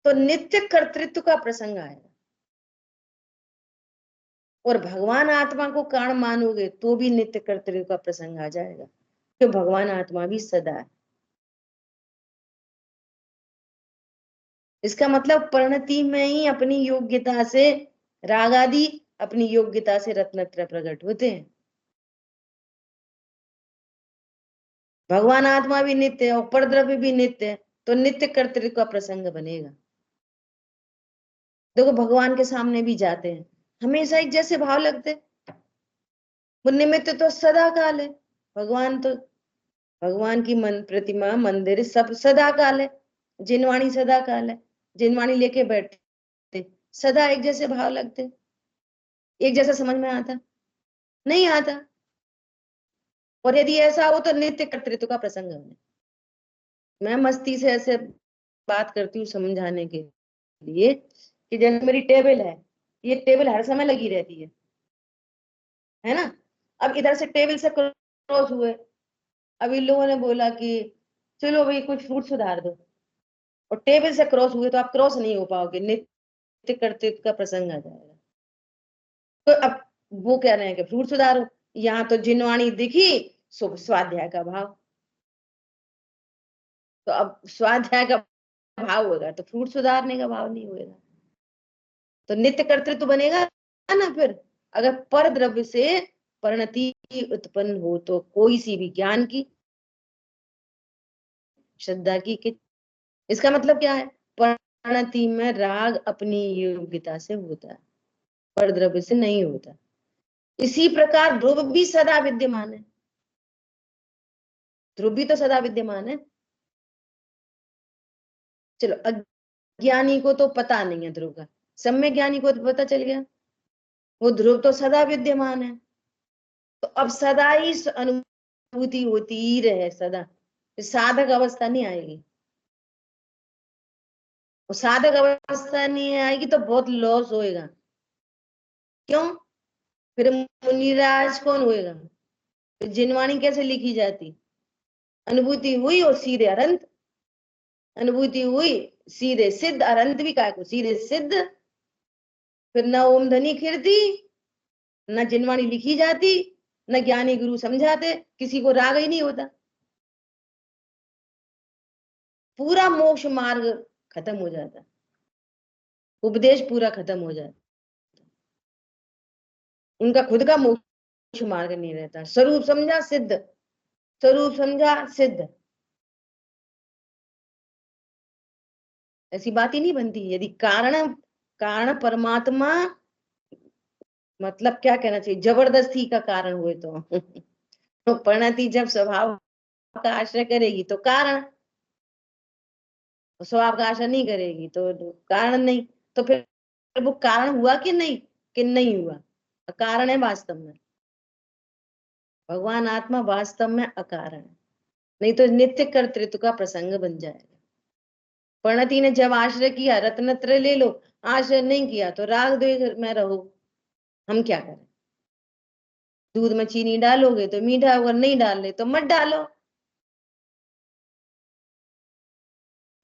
तो नित्य कर्तृत्व का प्रसंग आएगा। और भगवान आत्मा को कारण मानोगे तो भी नित्य कर्तृत्व का प्रसंग आ जाएगा, कि भगवान आत्मा भी सदा है। इसका मतलब परिणति में ही अपनी योग्यता से राग आदि, अपनी योग्यता से रत्नत्रय प्रकट होते हैं। भगवान आत्मा भी नित्य है और परद्रव्य भी नित्य है, तो नित्य कर्तृत्व का प्रसंग बनेगा। देखो भगवान के सामने भी जाते हैं, हमेशा एक जैसे भाव लगते, वो निमित्त तो सदा काल है। भगवान की प्रतिमा मंदिर सब सदा काल है, जिनवाणी सदा काल है, जिनवाणी लेके बैठते सदा एक जैसे भाव लगते, एक जैसा समझ में आता नहीं आता। और यदि ऐसा हो तो नित्य कर्तृत्व का प्रसंग है। मैं मस्ती से ऐसे बात करती हूँ समझाने के लिए, कि जैसे मेरी टेबल है, ये टेबल हर समय लगी रहती है ना। अब इधर से टेबल से क्रॉस हुए, अब इन लोगों ने बोला कि चलो भाई कुछ फ्रूट सुधार दो, और टेबल से क्रॉस हुए तो आप क्रॉस नहीं हो पाओगे, नित्य कर्तृत्व का प्रसंग आ जाएगा। तो अब वो कह रहे हैं कि फ्रूट सुधारो, यहाँ तो जिनवाणी दिखी, स्वाध्याय का भाव, तो अब स्वाध्याय का भाव होगा तो फ्रूट सुधारने का भाव नहीं होगा, तो नित्य कर्तृत्व बनेगा ना। फिर अगर पर द्रव्य से परिणति उत्पन्न हो तो कोई सी भी ज्ञान की, श्रद्धा की, इसका मतलब क्या है, परिणति में राग अपनी योग्यता से होता है, पर द्रव्य से नहीं होता। इसी प्रकार ध्रुव भी सदा विद्यमान है, ध्रुव भी तो सदा विद्यमान है। चलो अज्ञानी को तो पता नहीं है ध्रुव का, सम्यक ज्ञानी को तो पता चल गया, वो ध्रुव तो सदा विद्यमान है। तो अब सदा ही अनुभूति होती ही रहे सदा, साधक अवस्था नहीं आएगी। और साधक अवस्था नहीं आएगी तो बहुत लॉस होएगा। क्यों, फिर मुनिराज कौन होएगा, फिर जिनवाणी कैसे लिखी जाती, अनुभूति हुई और सीधे अनंत, अनुभूति हुई सीधे सिद्ध, अनंत भी काय को सीधे सिद्ध, फिर न ओम ध्वनि खिरती, न जिनवाणी लिखी जाती, न ज्ञानी गुरु समझाते, किसी को राग ही नहीं होता, पूरा मोक्ष मार्ग खत्म हो जाता, उपदेश पूरा खत्म हो जाता, उनका खुद का मोक्ष मार्ग नहीं रहता। स्वरूप समझा सिद्ध, स्वरूप समझा सिद्ध, ऐसी बात ही नहीं बनती। यदि कारण कारण परमात्मा, मतलब क्या कहना चाहिए, जबरदस्ती का कारण हुए तो परिणति जब स्वभाव का आश्रय करेगी तो कारण, स्वभाव का आश्रय नहीं करेगी तो कारण नहीं। तो फिर वो कारण हुआ कि नहीं, कि नहीं हुआ, कारण है वास्तव में। भगवान आत्मा वास्तव में अकारण है, नहीं तो नित्य कर्तृत्व का प्रसंग बन जाएगा। प्रणति ने जब आश्रय किया, रत्नत्रय ले लो, आश्रय नहीं किया तो राग द्वेष में रहो, हम क्या करें? दूध में चीनी डालोगे तो मीठा होगा, नहीं डाल तो मत डालो,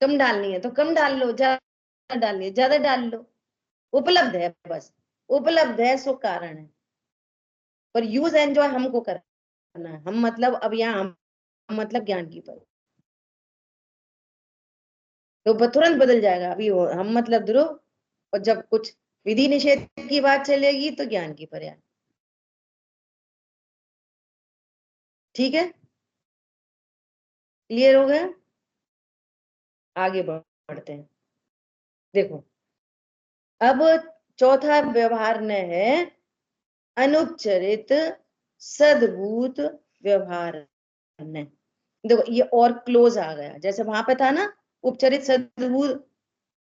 कम डालनी है तो कम डाल लो, ज्यादा डालनी है ज्यादा डाल लो, उपलब्ध है, बस उपलब्ध है सो कारण है। पर यूज एंजॉय हमको करना है। हम मतलब अब यहाँ हम मतलब ज्ञान की पर तो तुरंत बदल जाएगा। अभी हम मतलब ध्रुव, और जब कुछ विधि निषेध की बात चलेगी तो ज्ञान की पर्याय। ठीक है, क्लियर हो गया? आगे बढ़ते हैं। देखो अब चौथा व्यवहार न है अनुपचरित सद्भूत व्यवहार न। देखो ये और क्लोज आ गया, जैसे वहां पे था ना उपचरित सद्भूत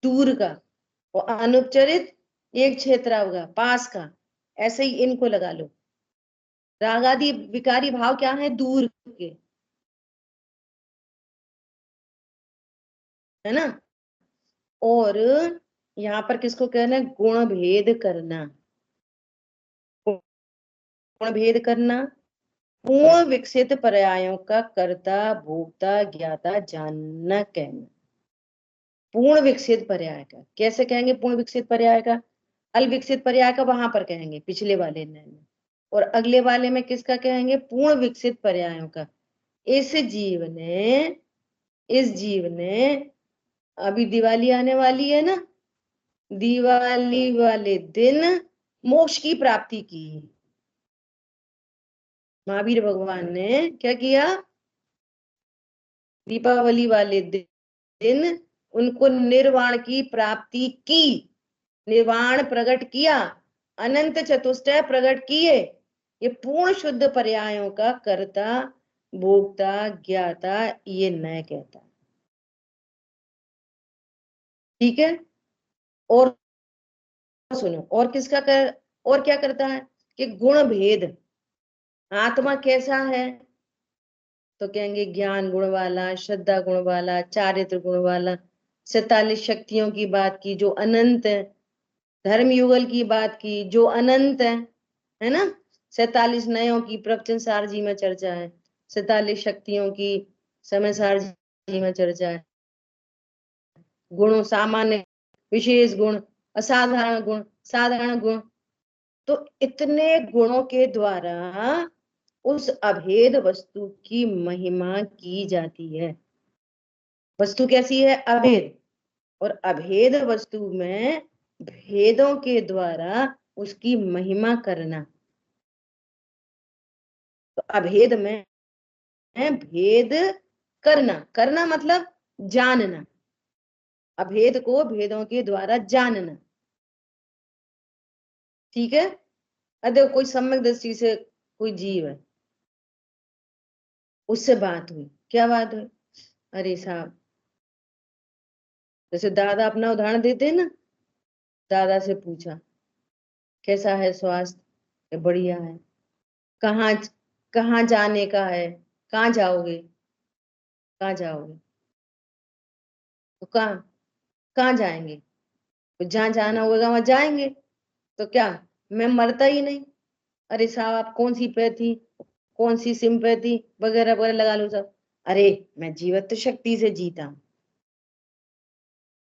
दूर का, और अनुपचरित एक क्षेत्र होगा पास का, ऐसे ही इनको लगा लो। रागादि विकारी भाव क्या है? दूर के, है ना। और यहाँ पर किसको कहना है? गुण भेद करना। गुण भेद करना, पूर्ण विकसित पर्यायों का कर्ता भोक्ता ज्ञाता जानना कहना। पूर्ण विकसित पर्याय का कैसे कहेंगे? पूर्ण विकसित पर्याय का अल विकसित पर्याय का वहां पर कहेंगे पिछले वाले में, और अगले वाले में किसका कहेंगे? पूर्ण विकसित पर्यायों का। इस जीव ने अभी दिवाली आने वाली है ना, दिवाली वाले दिन मोक्ष की प्राप्ति की। महावीर भगवान ने क्या किया? दीपावली वाले दिन उनको निर्वाण की प्राप्ति की, निर्वाण प्रकट किया, अनंत चतुष्टय प्रकट किए। ये पूर्ण शुद्ध पर्यायों का कर्ता भोक्ता ज्ञाता ये न कहता। ठीक है, और सुनो और किसका कर, और क्या करता है कि गुण भेद। आत्मा कैसा है? तो कहेंगे ज्ञान गुण वाला, श्रद्धा गुण वाला, चारित्र गुण वाला। 47 शक्तियों की बात की जो अनंत है, धर्म युगल की बात की जो अनंत है ना। 47 नयों की प्रवचन सार जी में चर्चा है, 47 शक्तियों की समय सार जी में चर्चा है। गुणों सामान्य, विशेष गुण, असाधारण गुण, साधारण गुण। तो इतने गुणों के द्वारा उस अभेद वस्तु की महिमा की जाती है। वस्तु कैसी है? अभेद। और अभेद वस्तु में भेदों के द्वारा उसकी महिमा करना। तो अभेद में भेद करना, करना मतलब जानना, अभेद को भेदों के द्वारा जानना। ठीक है। देखो कोई सम्यक दृष्टि से कोई जीव है, उससे बात हुई, क्या बात हुई? अरे साहब, जैसे दादा अपना उदाहरण देते हैं ना, दादा से पूछा कैसा है स्वास्थ्य? बढ़िया है। कहाँ कहाँ जाने का है? कहाँ जाओगे? कहाँ जाओगे? तो कहाँ कहाँ जाएंगे? तो जहाँ जाना होगा वहां जाएंगे। तो क्या मैं मरता ही नहीं? अरे साहब आप कौन सी पैथी, कौन सी सिंपैथी वगैरह वगैरह लगा लो सब। अरे मैं जीवत्व शक्ति से जीता हूँ।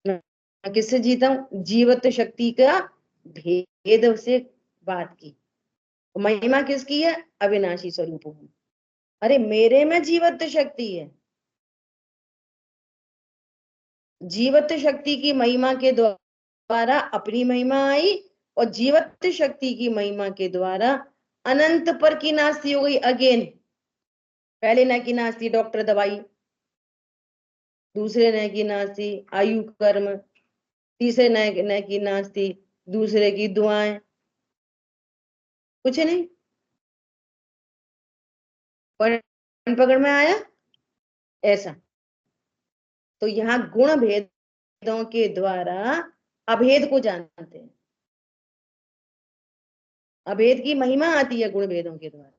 मैं किससे जीता हूँ? जीवत्व शक्ति का भेद से बात की। महिमा किसकी है? अविनाशी स्वरूप हूँ। अरे मेरे में जीवत्व शक्ति है, जीवत्व शक्ति की महिमा के द्वारा अपनी महिमा आई, और जीवत्व शक्ति की महिमा के द्वारा अनंत पर की नास्ती हो गई अगेन। पहले न की नास्ती डॉक्टर दवाई, दूसरे न की नास्ती आयु कर्म, तीसरे न की नास्ती दूसरे की दुआएं। कुछ नहीं, पकड़ में आया ऐसा। तो यहाँ गुण भेदों के द्वारा अभेद को जानते हैं, अभेद की महिमा आती है गुण भेदों के द्वारा।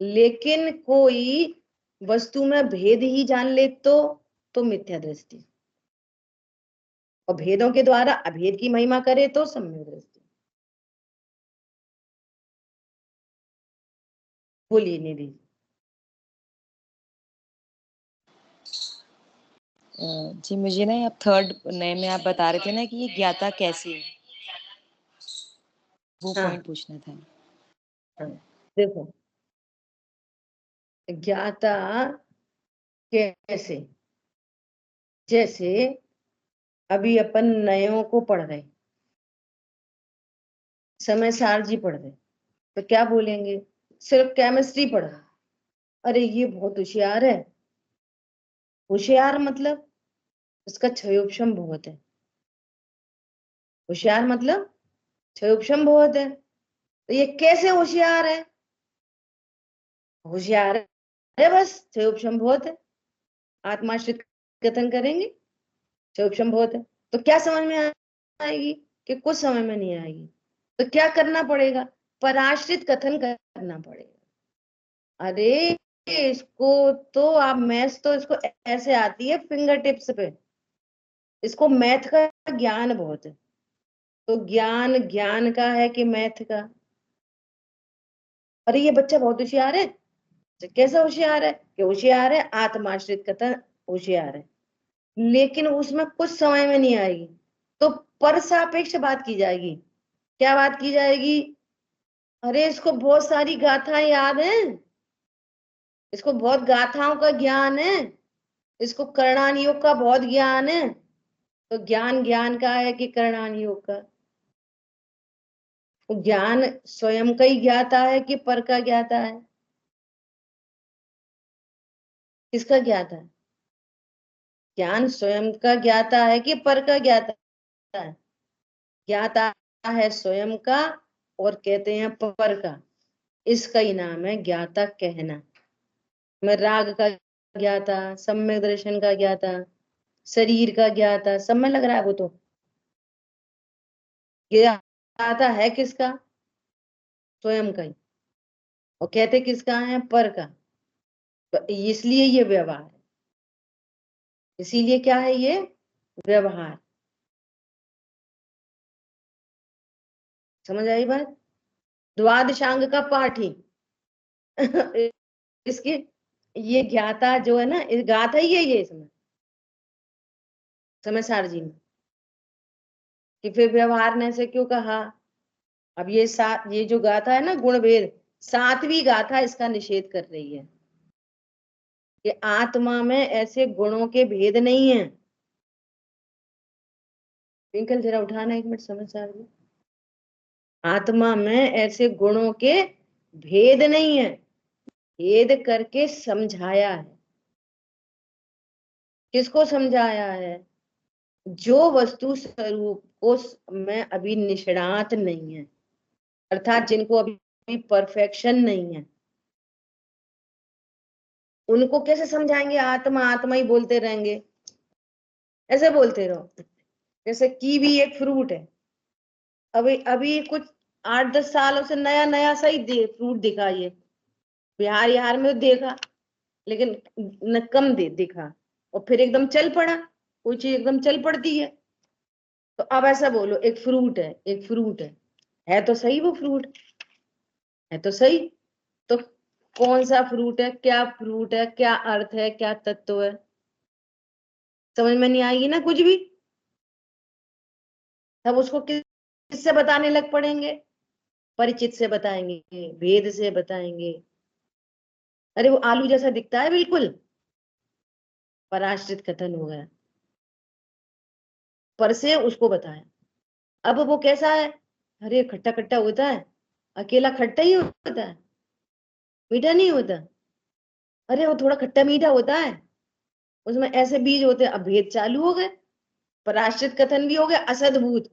लेकिन कोई वस्तु में भेद ही जान ले तो मिथ्या दृष्टि, और भेदों के द्वारा अभेद की महिमा करे तो सम्यक दृष्टि। बोलिए निधि। जी मुझे ना आप थर्ड नए में आप बता रहे थे ना कि ये ज्ञाता कैसी है, वो हाँ। पॉइंट पूछना था। हाँ, देखो ज्ञाता कैसे, जैसे अभी अपन नयों को पढ़ रहे, समय सार जी पढ़ रहे, तो क्या बोलेंगे, सिर्फ केमिस्ट्री पढ़ रहा, अरे ये बहुत होशियार है। होशियार मतलब उसका क्षयोपशम बहुत है। होशियार मतलब क्षयोपशम बहुत है, तो ये कैसे होशियार है? होशियार है बस, क्षयोपशम बहुत है। आत्माश्रित कथन करेंगे, क्षयोपशम बहुत है, तो क्या समझ में आएगी कि कुछ समझ में नहीं आएगी। तो क्या करना पड़ेगा, पराश्रित कथन करना पड़ेगा। अरे इसको तो आप मैथ्स तो इसको ऐसे आती है फिंगर टिप्स पे, इसको मैथ का ज्ञान बहुत है। तो ज्ञान ज्ञान का है कि मैथ का? अरे ये बच्चा बहुत होशियार है, तो कैसा होशियार है कि होशियार है आत्माश्रित कथन होशियार है, लेकिन उसमें कुछ समझ में नहीं आएगी, तो पर सापेक्ष बात की जाएगी। क्या बात की जाएगी? अरे इसको बहुत सारी गाथाएं याद हैं, इसको बहुत गाथाओं का ज्ञान है, इसको करणान योग का बहुत ज्ञान है। तो ज्ञान ज्ञान का है कि करणान योग का? तो ज्ञान स्वयं का ही ज्ञाता है कि पर का ज्ञाता है? किसका ज्ञाता है? ज्ञान स्वयं का ज्ञाता है कि पर का ज्ञाता है? ज्ञाता है स्वयं का और कहते हैं पर का, इसका ही नाम है ज्ञाता कहना। मैं राग का ज्ञाता, सम्यक दर्शन का ज्ञाता, शरीर का ज्ञाता, सब में लग रहा है वो तो ज्ञाता है किसका? स्वयं का ही, और कहते किसका है? पर का। तो इसलिए ये व्यवहार है, इसीलिए क्या है ये व्यवहार। समझ आई बात? द्वादशांग का पाठ ही इसके, ये ज्ञाता जो है ना, इस गाथा ही है ये इसमें समय सार जी में, कि फिर व्यवहार ने से क्यों कहा। अब ये जो गाथा है ना गुणभेद, 7वीं गाथा इसका निषेध कर रही है कि आत्मा में ऐसे गुणों के भेद नहीं है। ट्विंकल जरा उठाना 1 मिनट समय सार जी। आत्मा में ऐसे गुणों के भेद नहीं है, भेद करके समझाया है। किसको समझाया है? जो वस्तु स्वरूप को में अभी निष्णात नहीं है, अर्थात जिनको अभी परफेक्शन नहीं है, उनको कैसे समझाएंगे? आत्मा आत्मा ही बोलते रहेंगे, ऐसे बोलते रहो। जैसे कीवी एक फ्रूट है, अभी अभी कुछ 8-10 सालों से नया नया सा ही फ्रूट दिखा ये, बिहार में तो देखा, लेकिन न कम दिखा, और फिर एकदम चल पड़ा, कोई चीज एकदम चल पड़ती है। तो अब ऐसा बोलो एक फ्रूट है, एक फ्रूट है तो सही, वो फ्रूट है तो सही, तो कौन सा फ्रूट है, क्या फ्रूट है, क्या अर्थ है, क्या तत्व है? समझ में नहीं आएगी ना कुछ भी। तब उसको किससे बताने लग पड़ेंगे? परिचित से बताएंगे, भेद से बताएंगे। अरे वो आलू जैसा दिखता है बिल्कुल, पराश्रित कथन हो गया, पर से उसको बताया। अब वो कैसा है? अरे खट्टा खट्टा होता है, अकेला खट्टा ही होता है, मीठा नहीं होता। अरे वो थोड़ा खट्टा मीठा होता है, उसमें ऐसे बीज होते हैं। अब भेद चालू हो गए, पराश्रित कथन भी हो गया, असद्भूत।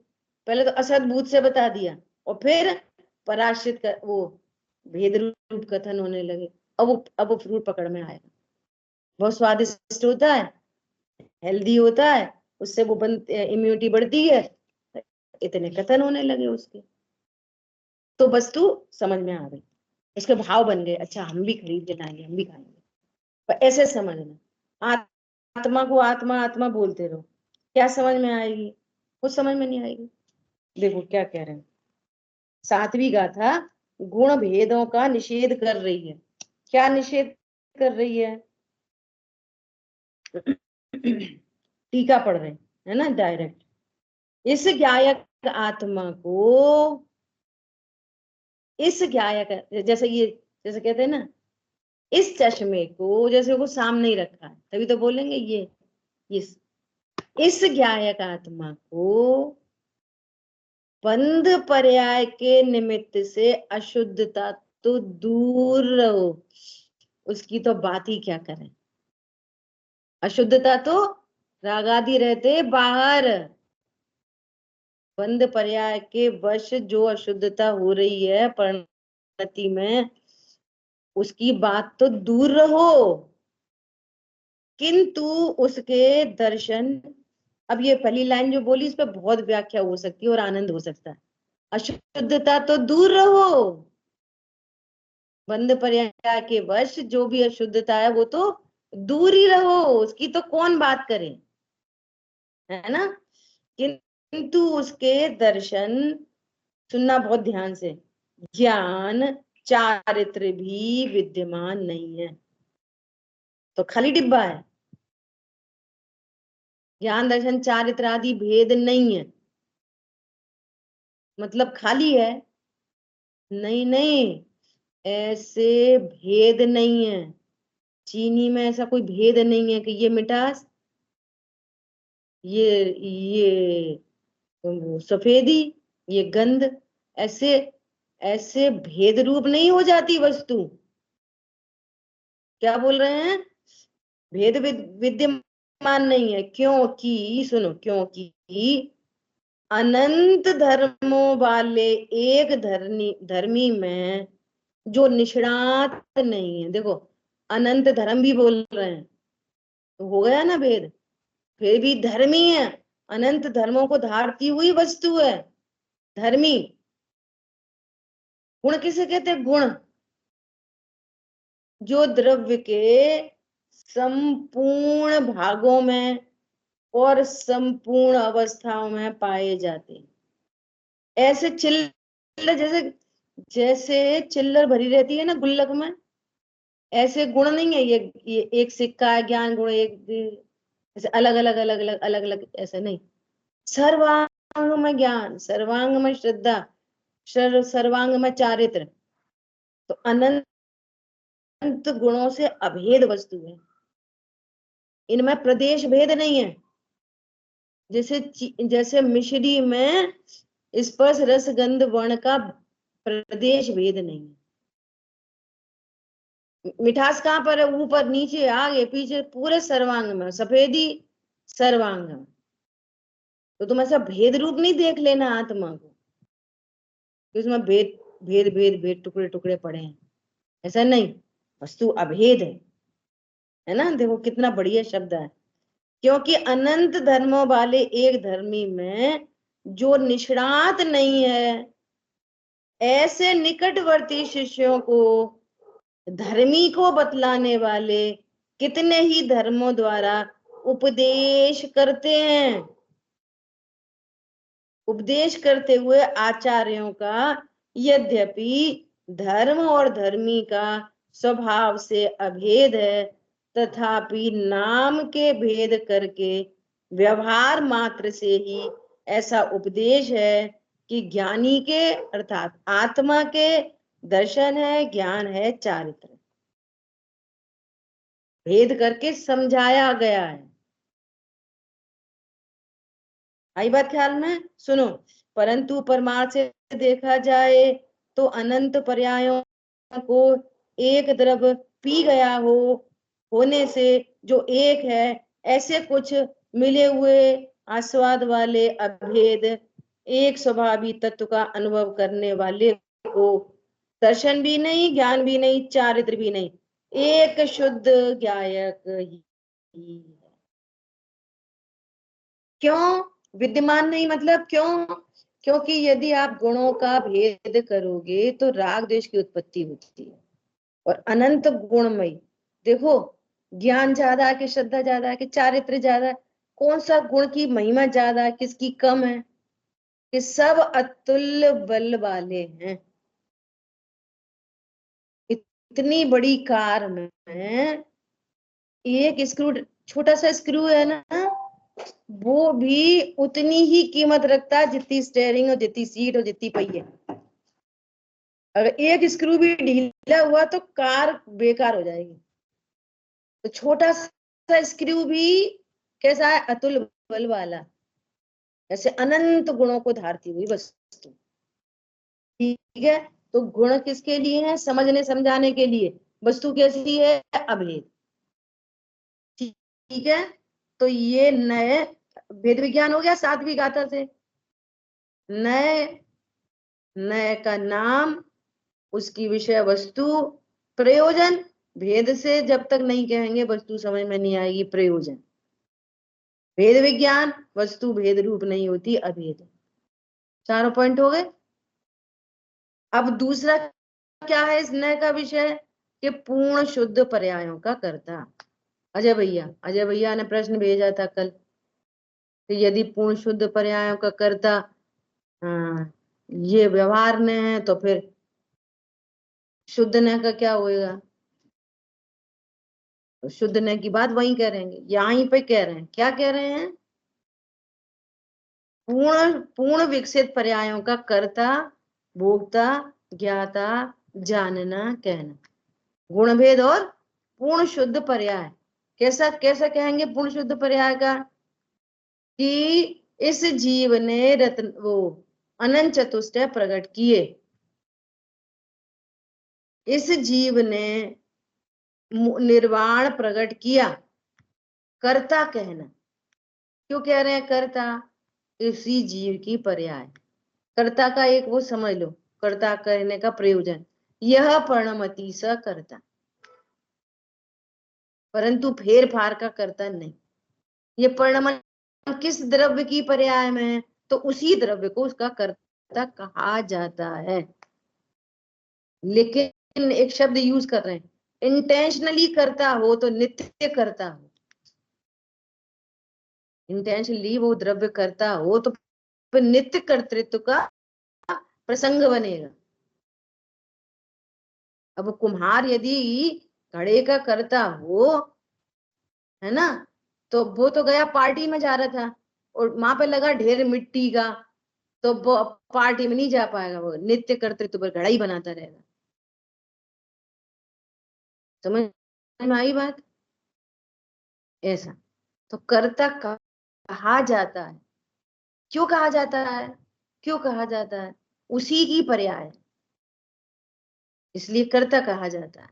पहले तो असद्भूत से बता दिया, और फिर पराश्रित वो भेद रूप कथन होने लगे। अब वो फ्रूट पकड़ में आएगा, बहुत स्वादिष्ट होता है, हेल्दी होता है, उससे वो इम्यूनिटी बढ़ती है, इतने कथन होने लगे उसके। तो वस्तु समझ में आ गई, उसके भाव बन गए, अच्छा हम भी खरीद के लाएंगे, हम भी खाएंगे। पर ऐसे समझना, आत्मा को आत्मा आत्मा बोलते रहो, क्या समझ में आएगी? कुछ समझ में नहीं आएगी। देखो क्या कह रहे हैं, 7वीं गाथा गुण भेदों का निषेध कर रही है। क्या निषेध कर रही है? टीका पढ़ रहे हैं, है ना, डायरेक्ट। इस ज्ञायक आत्मा को, इस ज्ञायक, जैसे ये, जैसे कहते हैं ना, इस चश्मे को जैसे वो सामने ही रखा है, तभी तो बोलेंगे ये इस ज्ञायक आत्मा को बंध पर्याय के निमित्त से अशुद्धता तो दूर रहो, उसकी तो बात ही क्या करें। अशुद्धता तो रागादि रहते बाहर, बंध पर्याय के वश जो अशुद्धता हो रही है परिणति में, उसकी बात तो दूर रहो, किंतु उसके दर्शन। अब ये पहली लाइन जो बोली, इस पर बहुत व्याख्या हो सकती है और आनंद हो सकता है। अशुद्धता तो दूर रहो, बंध पर्याय के वश जो भी अशुद्धता है वो तो दूर ही रहो, उसकी तो कौन बात करे, है ना। किंतु उसके दर्शन, सुनना बहुत ध्यान से, ज्ञान चारित्र भी विद्यमान नहीं है, तो खाली डिब्बा है। ज्ञान दर्शन चारित्र आदि भेद नहीं है, मतलब खाली है? नहीं नहीं, ऐसे भेद नहीं है। चीनी में ऐसा कोई भेद नहीं है कि ये मिठास, ये सफेदी, ये गंध, ऐसे ऐसे भेद रूप नहीं हो जाती वस्तु। क्या बोल रहे हैं? भेद विद्यमान नहीं है, क्योंकि सुनो, क्योंकि अनंत धर्मों वाले एक धर्मी में जो निष्णात नहीं है, देखो अनंत धर्म भी बोल रहे हैं, तो हो गया ना भेद, फिर भी धर्मी है, अनंत धर्मों को धारती हुई वस्तु है, धर्मी। गुण किसे कहते हैं? गुण जो द्रव्य के संपूर्ण भागों में और संपूर्ण अवस्थाओं में पाए जाते हैं। ऐसे चिल्लर, जैसे जैसे चिल्लर भरी रहती है ना गुल्लक में, ऐसे गुण नहीं है। ये एक सिक्का है, ज्ञान गुण एक, ऐसे अलग अलग अलग अलग अलग अलग, ऐसे नहीं। सर्वांग में ज्ञान, सर्वांग में श्रद्धा, सर्वांग में चारित्र, तो अनंत गुणों से अभेद वस्तु है, इनमें प्रदेश भेद नहीं है। जैसे मिश्री में स्पर्श रस गंध वर्ण का प्रदेश भेद नहीं है। मिठास कहाँ पर है? ऊपर नीचे आगे पीछे पूरे सर्वांग में, सफेदी सर्वांग में। तो तुम ऐसा भेद रूप नहीं देख लेना आत्मा को, उसमें भेद भेद भेद भेद टुकड़े टुकड़े पड़े हैं, ऐसा नहीं। वस्तु अभेद है ना। देखो कितना बढ़िया शब्द है, क्योंकि अनंत धर्मों वाले एक धर्मी में जो निष्णात नहीं है, ऐसे निकटवर्ती शिष्यों को धर्मी को बतलाने वाले कितने ही धर्मों द्वारा उपदेश करते हैं। उपदेश करते हुए आचार्यों का यद्यपि धर्म और धर्मी का स्वभाव से अभेद है, तथापि नाम के भेद करके व्यवहार मात्र से ही ऐसा उपदेश है कि ज्ञानी के अर्थात आत्मा के दर्शन है, ज्ञान है, चारित्र, भेद करके समझाया गया है। आई बात ख्याल में? सुनो, परंतु परमार्थ से देखा जाए तो अनंत पर्यायों को एक द्रव्य पी गया होने से जो एक है, ऐसे कुछ मिले हुए आस्वाद वाले अभेद एक स्वभावी तत्व का अनुभव करने वाले को दर्शन भी नहीं, ज्ञान भी नहीं, चारित्र भी नहीं, एक शुद्ध ज्ञायक ही है। क्यों विद्यमान नहीं? मतलब क्यों? क्योंकि यदि आप गुणों का भेद करोगे तो राग द्वेष की उत्पत्ति होती है, और अनंत गुणमयी, देखो ज्ञान ज्यादा है कि श्रद्धा ज्यादा है कि चारित्र ज्यादा है, कौन सा गुण की महिमा ज्यादा है, किसकी कम है, कि सब अतुल्य बल वाले हैं। इतनी बड़ी कार में एक स्क्रू, छोटा सा स्क्रू है ना, वो भी उतनी ही कीमत रखता है जितनी स्टेयरिंग और जितनी सीट और जितनी पहिए। अगर एक स्क्रू भी ढीला हुआ तो कार बेकार हो जाएगी। तो छोटा सा स्क्रू भी कैसा है, अतुल बल वाला, ऐसे अनंत गुणों को धारती हुई वस्तु। ठीक है, तो गुण किसके लिए है, समझने समझाने के लिए। वस्तु कैसी है, अभेद। ठीक है, तो ये नए भेद विज्ञान हो गया सातवीं गाथा से। नए, नए का नाम, उसकी विषय वस्तु, प्रयोजन। भेद से जब तक नहीं कहेंगे वस्तु समझ में नहीं आएगी। प्रयोजन, भेद विज्ञान, वस्तु भेद रूप नहीं होती, अभेद। चारों पॉइंट हो गए। अब दूसरा क्या है इस नए का विषय, कि पूर्ण शुद्ध पर्यायों का कर्ता। अजय भैया ने प्रश्न भेजा था कल कि यदि पूर्ण शुद्ध पर्यायों का कर्ता ये व्यवहार ने है तो फिर शुद्ध न का क्या होएगा। तो शुद्ध न की बात वहीं कह रहे हैं, यहीं पे कह रहे हैं। क्या कह रहे हैं, पूर्ण विकसित पर्यायों का कर्ता, भोक्ता, ज्ञाता, जानना, कहना। गुण भेद और पूर्ण शुद्ध पर्याय। कैसा कैसा कहेंगे पूर्ण शुद्ध पर्याय का, कि इस जीव ने रत्न वो अनंत चतुष्टय प्रकट किए। इस जीव ने निर्वाण प्रकट किया। कर्ता कहना, क्यों कह रहे हैं कर्ता, इसी जीव की पर्याय। कर्ता का एक वो समझ लो, कर्ता कहने का प्रयोजन, यह पर्णमति स कर्ता, परंतु फेर फार का कर्ता नहीं। ये पर्णमन किस द्रव्य की पर्याय में है, तो उसी द्रव्य को उसका कर्ता कहा जाता है। लेकिन एक शब्द यूज कर रहे हैं, इंटेंशनली करता हो तो नित्य करता हो। इंटेंशनली वो द्रव्य करता हो तो फिर नित्य कर्तृत्व का प्रसंग बनेगा। अब कुम्हार यदि घड़े का करता हो, है ना, तो वो तो गया पार्टी में जा रहा था और वहां पे लगा ढेर मिट्टी का, तो वो पार्टी में नहीं जा पाएगा, वो नित्य कर्तृत्व पर घड़ा ही बनाता रहेगा। समझ में आई बात। ऐसा तो कर्ता कहा जाता है। क्यों कहा जाता है, क्यों कहा जाता है, उसी की पर्याय, इसलिए कर्ता कहा जाता है।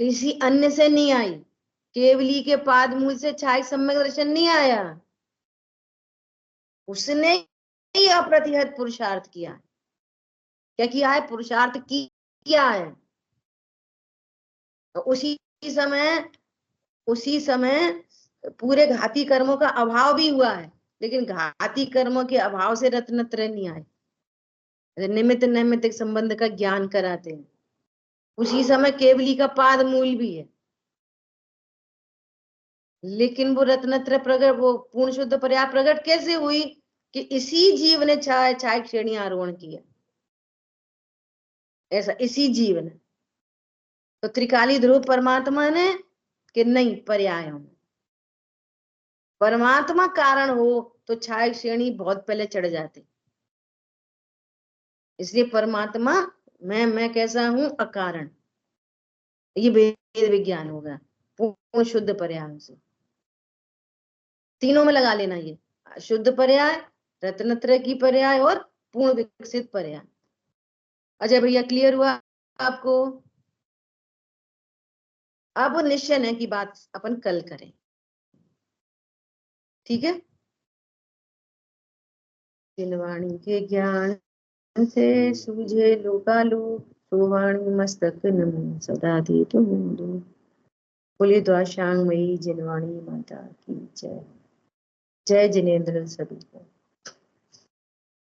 किसी अन्य से नहीं आई, केवली के पाद मूल से छाय सम्यक दर्शन नहीं आया, उसने ही अप्रतिहत पुरुषार्थ किया। क्या किया है, पुरुषार्थ किया है। तो उसी समय पूरे घाती कर्मों का अभाव भी हुआ है, लेकिन घाती कर्मों के अभाव से रत्नत्रय नहीं आए। निमित्त नैमित्तिक संबंध का ज्ञान कराते हैं। उसी समय केवली का पाद मूल भी है, लेकिन वो रत्नत्रय प्रकट, वो पूर्ण शुद्ध पर्याय प्रकट कैसे हुई, कि इसी जीव ने छाय श्रेणी आरोहण किया। ऐसा इसी जीव ने, तो त्रिकाली ध्रुव परमात्मा ने, कि नहीं पर्यायों में। परमात्मा कारण हो तो छाय श्रेणी बहुत पहले चढ़ जाते, इसलिए परमात्मा मैं कैसा हूं, अकारण। ये वेद विज्ञान होगा पूर्ण शुद्ध पर्याय से। तीनों में लगा लेना, ये शुद्ध पर्याय, रत्नत्रय की पर्याय और पूर्ण विकसित पर्याय। अजय भैया क्लियर हुआ आपको। अब निश्चय है की बात अपन कल करें, ठीक है। जिनवाणी के ज्ञान से सूझे लोकालोक, सोवाणी मस्तक नमो सदा दी तुम। बोले द्वाशांग मई जिनवाणी माता की जय। जय जिनेन्द्र सभी को।